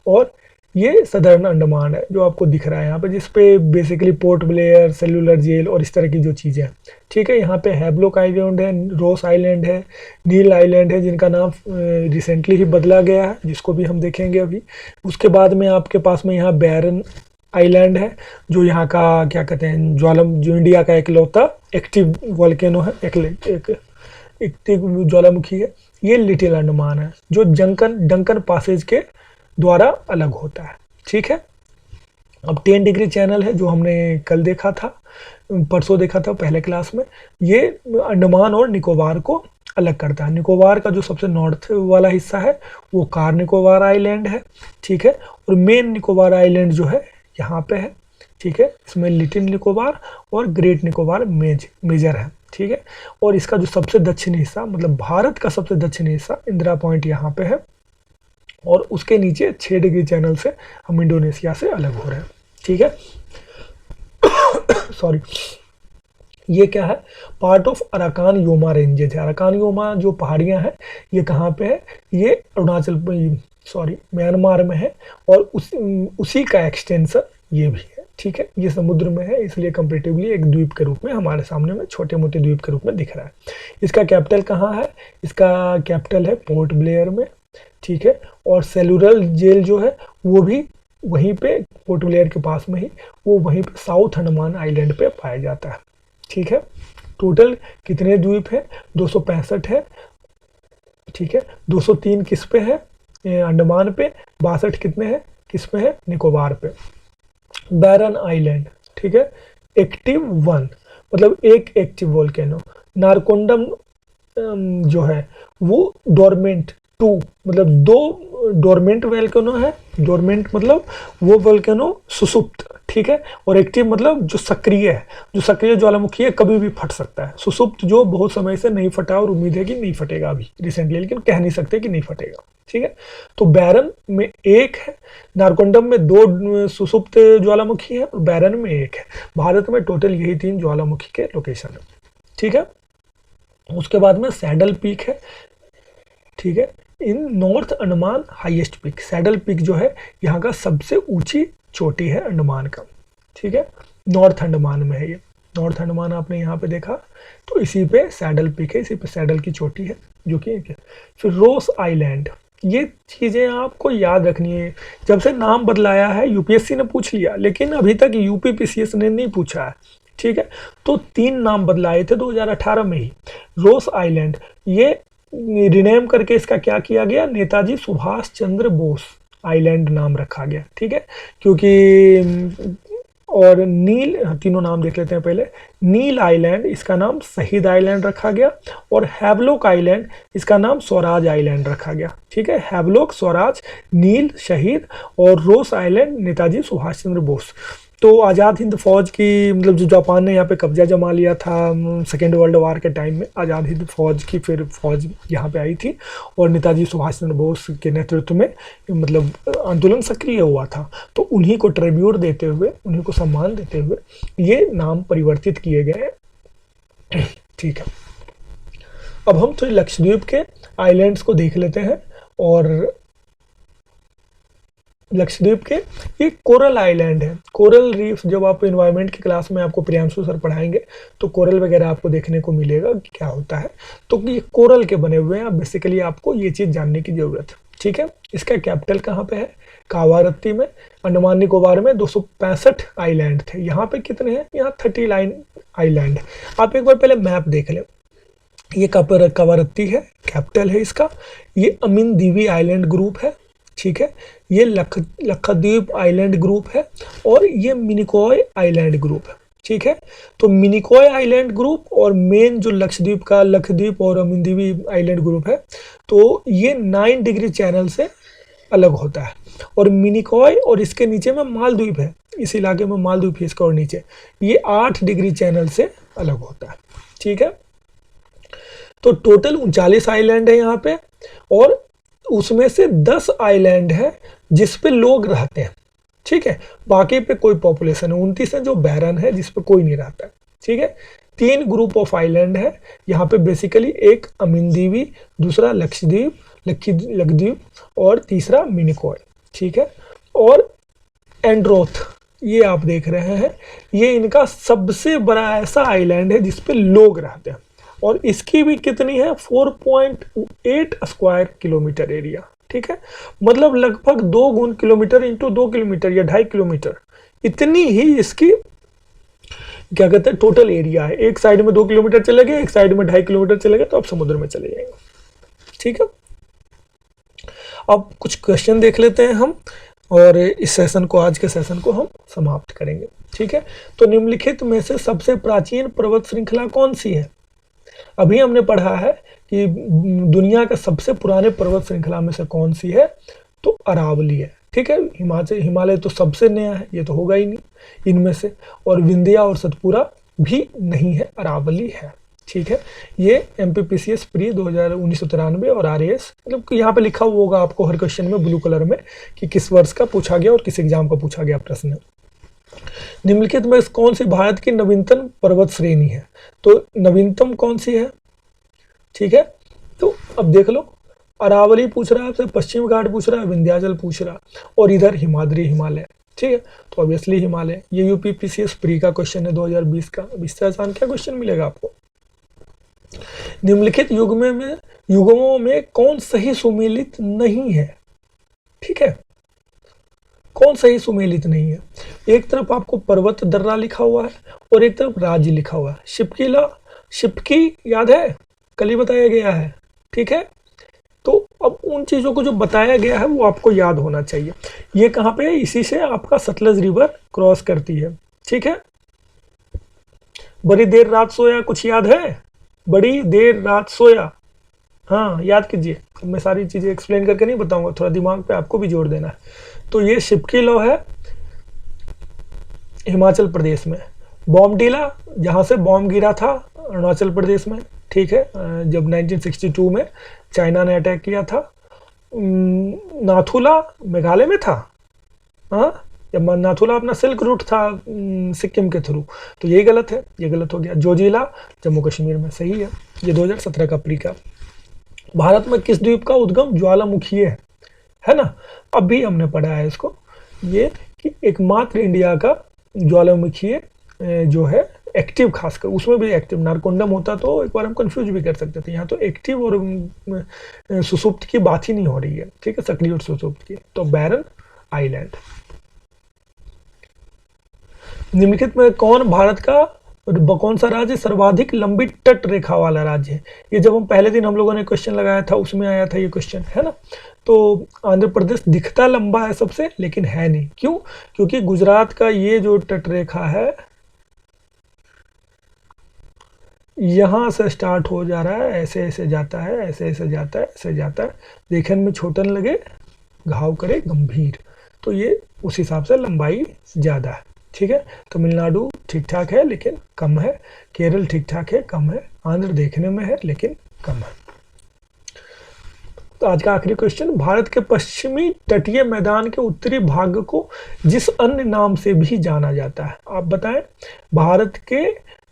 Speaker 1: और ये सदर्न अंडमान है जो आपको दिख रहा है यहाँ पे, जिसपे basically Port Blair, cellular jail और इस तरह की जो चीज़ें हैं। ठीक है, यहाँ पे हैवलॉक आइलैंड है, रोस आइलैंड है, नील आइलैंड है, जिनका नाम रिसेंटली ही बदला गया है, जिसको भी हम देखेंगे अभी। उसके बाद में आपके पास में यहाँ बैरन आइलैंड है, जो यहाँ का क्या कहते हैं, जो इंडिया का इकलौता एक्टिव वॉल्केनो है, एक एक्टिव ज्वालामुखी है। ये लिटिल अंडमान है जो डंकन पासेज के द्वारा अलग होता है। ठीक है, अब 10 डिग्री चैनल है जो हमने कल देखा था, परसों देखा था पहले क्लास में। ये अंडमान और निकोबार को अलग करता है। निकोबार का जो सबसे नॉर्थ वाला हिस्सा है वो कार निकोबार आइलैंड है। ठीक है, और मेन निकोबार आइलैंड जो है यहाँ पे है। ठीक है, इसमें लिटिल निकोबार और ग्रेट निकोबार मेजर है। ठीक है, और इसका जो सबसे दक्षिणी हिस्सा, मतलब भारत का सबसे दक्षिणी हिस्सा, इंदिरा पॉइंट यहाँ पे है, और उसके नीचे 6 डिग्री चैनल से हम इंडोनेशिया से अलग हो रहे हैं। ठीक है, सॉरी, ये क्या है, part of Arakan Yoma ranges है। अराकान योमा जो पहाड़ियाँ हैं ये कहाँ पे है, ये म्यांमार में है, और उसी का एक्सटेंशन ये भी है। ठीक है, ये समुद्र में है, इसलिए कंपेरेटिवली एक द्वीप के रूप में हमारे सामने में, छोटे मोटे द्वीप के रूप में दिख रहा है। इसका कैपिटल कहाँ है, इसका कैपिटल है पोर्ट ब्लेयर में। ठीक है, और सेलुलर जेल जो है वो भी वहीं पे पोर्ट ब्लेयर के पास में ही, वो वहीं पे साउथ अंडमान आइलैंड पे पाया जाता है। ठीक है, टोटल कितने द्वीप है, 265 है। ठीक है, 203 किस पे है, अंडमान पे, 62 कितने हैं, किस पे है, निकोबार पे। बैरन आइलैंड, ठीक है, एक्टिव 1 मतलब एक एक्टिव वोल्केनो। नारकोंडम जो है वो डोरमेंट 2 मतलब 2 डोरमेंट वोल्केनो है। डोरमेंट मतलब वो वोल्केनो सुसुप्त, ठीक है, और एक्टिव मतलब जो सक्रिय है, जो सक्रिय ज्वालामुखी है, कभी भी फट सकता है। सुसुप्त जो बहुत समय से नहीं फटा और उम्मीद है कि नहीं फटेगा अभी रिसेंटली, लेकिन कह नहीं सकते कि नहीं फटेगा। ठीक है, तो बैरन में 1 है, नारकोंडम में 2 सुसुप्त ज्वालामुखी है, और बैरन में 1 है। भारत में टोटल यही 3 ज्वालामुखी के लोकेशन है। ठीक है, उसके बाद में सैडल पीक है। ठीक है, इन north Andaman highest peak, Saddle Peak जो है यहाँ का सबसे ऊंची चोटी है अंडमान का। ठीक है, नॉर्थ अंडमान में है ये। नॉर्थ अंडमान आपने यहाँ पे देखा, तो इसी पे सैडल पीक है, इसी पे सैडल की चोटी है जो कि एक है। फिर रोस आइलैंड, ये चीज़ें आपको याद रखनी है। जब से नाम बदलाया है यूपीएससी ने पूछ लिया, लेकिन अभी तक यूपीपीसीएस ने नहीं पूछा है। ठीक है, तो 3 नाम बदलाए थे 2018 में ही। रोस आइलैंड ये रिनेम करके इसका क्या किया गया, नेताजी सुभाष चंद्र बोस आइलैंड नाम रखा गया। ठीक है, क्योंकि और नील, तीनों नाम देख लेते हैं पहले। नील आइलैंड इसका नाम शहीद आइलैंड रखा गया, और हैवलॉक आइलैंड इसका नाम स्वराज आइलैंड रखा गया। ठीक है, हैवलॉक, स्वराज, नील शहीद, और रोस आइलैंड नेताजी सुभाष चंद्र बोस। तो आज़ाद हिंद फौज की, मतलब जो जापान ने यहाँ पे कब्जा जमा लिया था सेकेंड वर्ल्ड वार के टाइम में, आज़ाद हिंद फौज की फिर फौज यहाँ पे आई थी, और नेताजी सुभाष चंद्र बोस के नेतृत्व में मतलब आंदोलन सक्रिय हुआ था। तो उन्हीं को ट्रिब्यूट देते हुए, उन्हीं को सम्मान देते हुए ये नाम परिवर्तित किए गए। ठीक है, अब हम थोड़ी लक्षद्वीप के आइलैंड्स को देख लेते हैं। और लक्षद्वीप के ये कोरल आइलैंड है, कोरल रीफ। जब आप इन्वायरमेंट की क्लास में आपको प्रियांशु सर पढ़ाएंगे तो कोरल वगैरह आपको देखने को मिलेगा कि क्या होता है। तो ये कोरल के बने हुए हैं, बेसिकली आपको ये चीज़ जानने की ज़रूरत है। ठीक है, इसका कैपिटल कहाँ पे है, कावारत्ती में। अंडमान निकोबार में 265 आइलैंड थे, यहाँ पे कितने हैं, यहाँ 39 आइलैंड है। आप एक बार पहले मैप देख लें। ये कावारत्ती है, कैपिटल है इसका। ये अमीन दीवी आइलैंड ग्रुप है। ठीक है, ये लक्षद्वीप आइलैंड ग्रुप है, और ये मिनिकॉय आइलैंड ग्रुप है। ठीक है, तो मिनिकॉय आइलैंड ग्रुप और मेन जो लक्षद्वीप का लक्षद्वीप और अमीनदीवी आइलैंड ग्रुप है, तो ये 9 डिग्री चैनल से अलग होता है। और मिनिकॉय और इसके नीचे में मालदीव है, इस इलाके में मालदीव है इसका, और नीचे ये 8 डिग्री चैनल से अलग होता है। ठीक है, तो टोटल 39 आइलैंड है यहाँ पे, और उसमें से 10 आइलैंड है जिस पे लोग रहते हैं। ठीक है, बाकी पे कोई पॉपुलेशन है। 29 है जो बैरन है, जिस पे कोई नहीं रहता है। ठीक है। 3 ग्रुप ऑफ आइलैंड है यहाँ पे बेसिकली, एक अमिनदीवी, दूसरा लक्षद्वीप लक्षद्वीप और तीसरा मिनिकॉय, ठीक है। और एंड्रोथ ये आप देख रहे हैं, ये इनका सबसे बड़ा ऐसा आइलैंड है जिसपे लोग रहते हैं, और इसकी भी कितनी है 4.8 स्क्वायर किलोमीटर एरिया, ठीक है। मतलब लगभग 2 गुण किलोमीटर इंटू 2 किलोमीटर या 2.5 किलोमीटर, इतनी ही इसकी क्या कहते हैं टोटल एरिया है। एक साइड में 2 किलोमीटर चले गए, एक साइड में 2.5 किलोमीटर चले गए, तो आप समुद्र में चले जाएंगे, ठीक है। अब कुछ क्वेश्चन देख लेते हैं हम, और इस सेशन को, आज के सेशन को हम समाप्त करेंगे, ठीक है। तो निम्नलिखित में से सबसे प्राचीन पर्वत श्रृंखला कौन सी है? अभी हमने पढ़ा है कि दुनिया का सबसे पुराने पर्वत श्रृंखला में से कौन सी है, तो अरावली है, ठीक है। हिमालय तो सबसे नया है, ये तो होगा ही नहीं इनमें से, और विंध्या और सतपुरा भी नहीं है, अरावली है, ठीक है। ये MPPCS प्री 1993 और RAS, मतलब यहाँ पे लिखा हुआ होगा आपको हर क्वेश्चन में ब्लू कलर में कि किस वर्ष का पूछा गया और किस एग्जाम का पूछा गया प्रश्न। निम्नलिखित में कौन सी भारत की नवीनतम पर्वत श्रेणी है? तो नवीनतम कौन सी है, ठीक है। तो अब देख लो, अरावली पूछ रहा है आपसे, पश्चिम घाट पूछ रहा है, विंध्याचल पूछ रहा है, और इधर हिमाद्री हिमालय, ठीक है। तो ऑब्वियसली हिमालय, ये UPPCS प्री का क्वेश्चन है 2020 का। अब इससे आसान क्या क्वेश्चन मिलेगा आपको? निम्नलिखित युग्मों में कौन सही सुमेलित नहीं है, ठीक है। कौन सही सुमेलित नहीं है? एक तरफ आपको पर्वत दर्रा लिखा हुआ है और एक तरफ राज्य लिखा हुआ है। शिप्की याद है, कल ही बताया गया है, ठीक है। तो अब उन चीजों को जो बताया गया है वो आपको याद होना चाहिए। ये कहाँ पे है? इसी से आपका सतलज रिवर क्रॉस करती है, ठीक है। बड़ी देर रात सोया, कुछ याद है? बड़ी देर रात सोया, हाँ याद कीजिए। मैं सारी चीजें एक्सप्लेन करके नहीं बताऊंगा, थोड़ा दिमाग पे आपको भी जोर देना है। तो ये शिप्की लॉ है हिमाचल प्रदेश में। बॉम्बडीला, जहाँ से बॉम्ब गिरा था अरुणाचल प्रदेश में, ठीक है, जब 1962 में चाइना ने अटैक किया था। नाथुला मेघालय में था, हाँ, जब नाथुला अपना सिल्क रूट था सिक्किम के थ्रू, तो ये गलत है, ये गलत हो गया। जोजिला जम्मू कश्मीर में, सही है। ये 2017 का प्री का। भारत में किस द्वीप का उद्गम ज्वालामुखी है ना? अभी हमने पढ़ा है इसको, ये कि एकमात्र इंडिया का ज्वालामुखी जो है एक्टिव, खासकर उसमें भी एक्टिव, नारकोंडम होता तो एक बार हम कंफ्यूज भी कर सकते थे। यहाँ तो एक्टिव और सुसुप्त की बात ही नहीं हो रही है, ठीक है, सक्रिय और सुसुप्त की। तो बैरन आइलैंड। निम्नलिखित में कौन सा राज्य सर्वाधिक लंबी तट रेखा वाला राज्य है? ये जब हम पहले दिन हम लोगों ने क्वेश्चन लगाया था उसमें आया था ये क्वेश्चन, है ना। तो आंध्र प्रदेश दिखता लंबा है सबसे, लेकिन है नहीं। क्यों? क्योंकि गुजरात का ये जो तट रेखा है यहां से स्टार्ट हो जा रहा है, ऐसे ऐसे जाता है, ऐसे ऐसे जाता है, ऐसे जाता है, देखने में छोटन लगे घाव करे गंभीर, तो ये उस हिसाब से लंबाई ज्यादा है, ठीक है। तमिलनाडु ठीक ठाक है लेकिन कम है, केरल ठीक ठाक है, कम है, आंध्र देखने में है लेकिन कम है। तो आज का आखिरी क्वेश्चन, भारत के पश्चिमी तटीय मैदान के उत्तरी भाग को जिस अन्य नाम से भी जाना जाता है, आप बताएं। भारत के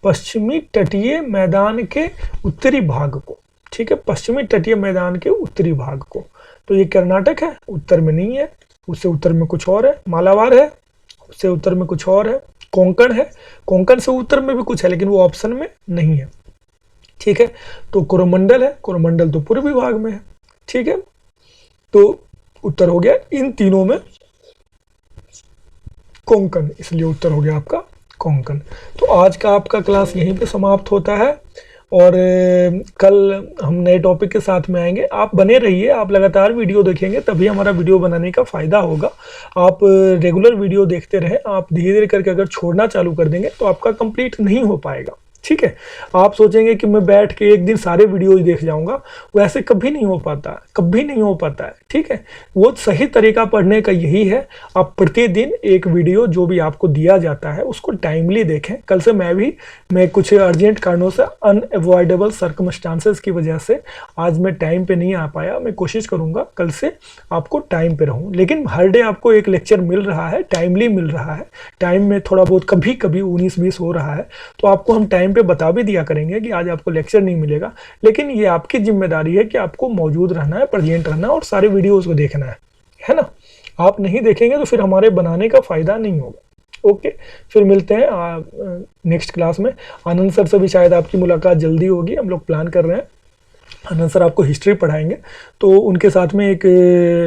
Speaker 1: पश्चिमी तटीय मैदान के उत्तरी भाग को, ठीक है, पश्चिमी तटीय मैदान के उत्तरी भाग को, तो ये कर्नाटक है, उत्तर में नहीं है, उससे उत्तर में कुछ और है, मालाबार है, उससे उत्तर में कुछ और है, कोंकण है, कोंकण से उत्तर में भी कुछ है लेकिन वो ऑप्शन में नहीं है, ठीक है। तो कोरोमंडल है, कोरोमंडल तो पूर्वी भाग में है, ठीक है। तो उत्तर हो गया इन तीनों में कोंकण, इसलिए उत्तर हो गया आपका कोंकण। तो आज का आपका क्लास यहीं पे समाप्त होता है और कल हम नए टॉपिक के साथ में आएंगे। आप बने रहिए, आप लगातार वीडियो देखेंगे तभी हमारा वीडियो बनाने का फ़ायदा होगा। आप रेगुलर वीडियो देखते रहें, आप धीरे धीरे करके अगर छोड़ना चालू कर देंगे तो आपका कंप्लीट नहीं हो पाएगा, ठीक है। आप सोचेंगे कि मैं बैठ के एक दिन सारे वीडियोज देख जाऊंगा, वैसे कभी नहीं हो पाता, कभी नहीं हो पाता है। ठीक है, वो सही तरीका पढ़ने का यही है, आप प्रतिदिन एक वीडियो जो भी आपको दिया जाता है उसको टाइमली देखें। कल से मैं कुछ अर्जेंट कारणों से, अनअवॉइडेबल सर्कमस्टांसेस की वजह से आज मैं टाइम पे नहीं आ पाया। मैं कोशिश करूंगा कल से आपको टाइम पे रहूं, लेकिन हर डे आपको एक लेक्चर मिल रहा है, टाइमली मिल रहा है। टाइम में थोड़ा बहुत कभी कभी 19-20 हो रहा है तो आपको हम टाइम पे बता भी दिया करेंगे कि आज आपको लेक्चर नहीं मिलेगा, लेकिन ये आपकी जिम्मेदारी है कि आपको मौजूद रहना है, प्रेजेंट रहना है और सारे वीडियोस को देखना है ना। आप नहीं देखेंगे तो फिर हमारे बनाने का फायदा नहीं होगा। ओके, फिर मिलते हैं नेक्स्ट क्लास में। आनंद सर से भी शायद आपकी मुलाकात जल्दी होगी, हम लोग प्लान कर रहे हैं। आनंद सर आपको हिस्ट्री पढ़ाएंगे, तो उनके साथ में एक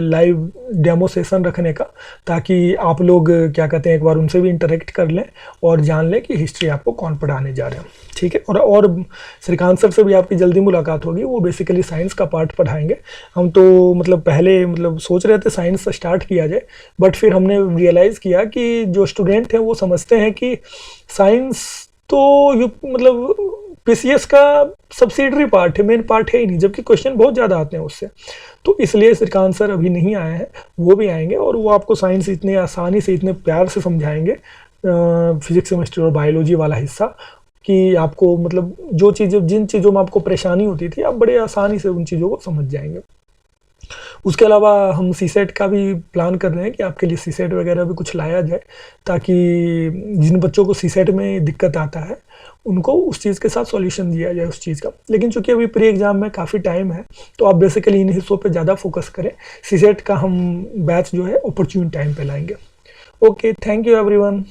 Speaker 1: लाइव डेमो सेशन रखने का, ताकि आप लोग क्या कहते हैं एक बार उनसे भी इंटरेक्ट कर लें और जान लें कि हिस्ट्री आपको कौन पढ़ाने जा रहे हैं। ठीक है, और श्रीकांत सर से भी आपकी जल्दी मुलाकात होगी, वो बेसिकली साइंस का पार्ट पढ़ाएंगे। हम तो मतलब पहले सोच रहे थे साइंस स्टार्ट किया जाए, बट फिर हमने रियलाइज़ किया कि जो स्टूडेंट हैं वो समझते हैं कि साइंस तो पीसीएस का सब्सिडरी पार्ट है, मेन पार्ट है ही नहीं, जबकि क्वेश्चन बहुत ज़्यादा आते हैं उससे। तो इसलिए श्रीकांत सर अभी नहीं आए हैं, वो भी आएंगे और वो आपको साइंस इतने आसानी से, इतने प्यार से समझाएंगे, फिजिक्स केमिस्ट्री और बायोलॉजी वाला हिस्सा, कि आपको जिन चीज़ों में आपको परेशानी होती थी आप बड़े आसानी से उन चीज़ों को समझ जाएंगे। उसके अलावा हम सीसेट का भी प्लान कर रहे हैं कि आपके लिए सीसेट वगैरह भी कुछ लाया जाए, ताकि जिन बच्चों को सीसेट में दिक्कत आता है उनको उस चीज़ के साथ सॉल्यूशन दिया जाए उस चीज़ का। लेकिन चूंकि अभी प्री एग्जाम में काफ़ी टाइम है तो आप बेसिकली इन हिस्सों पे ज़्यादा फोकस करें। सीसेट का हम बैच जो है अपॉर्चुन टाइम पे लाएंगे। Okay, thank you everyone.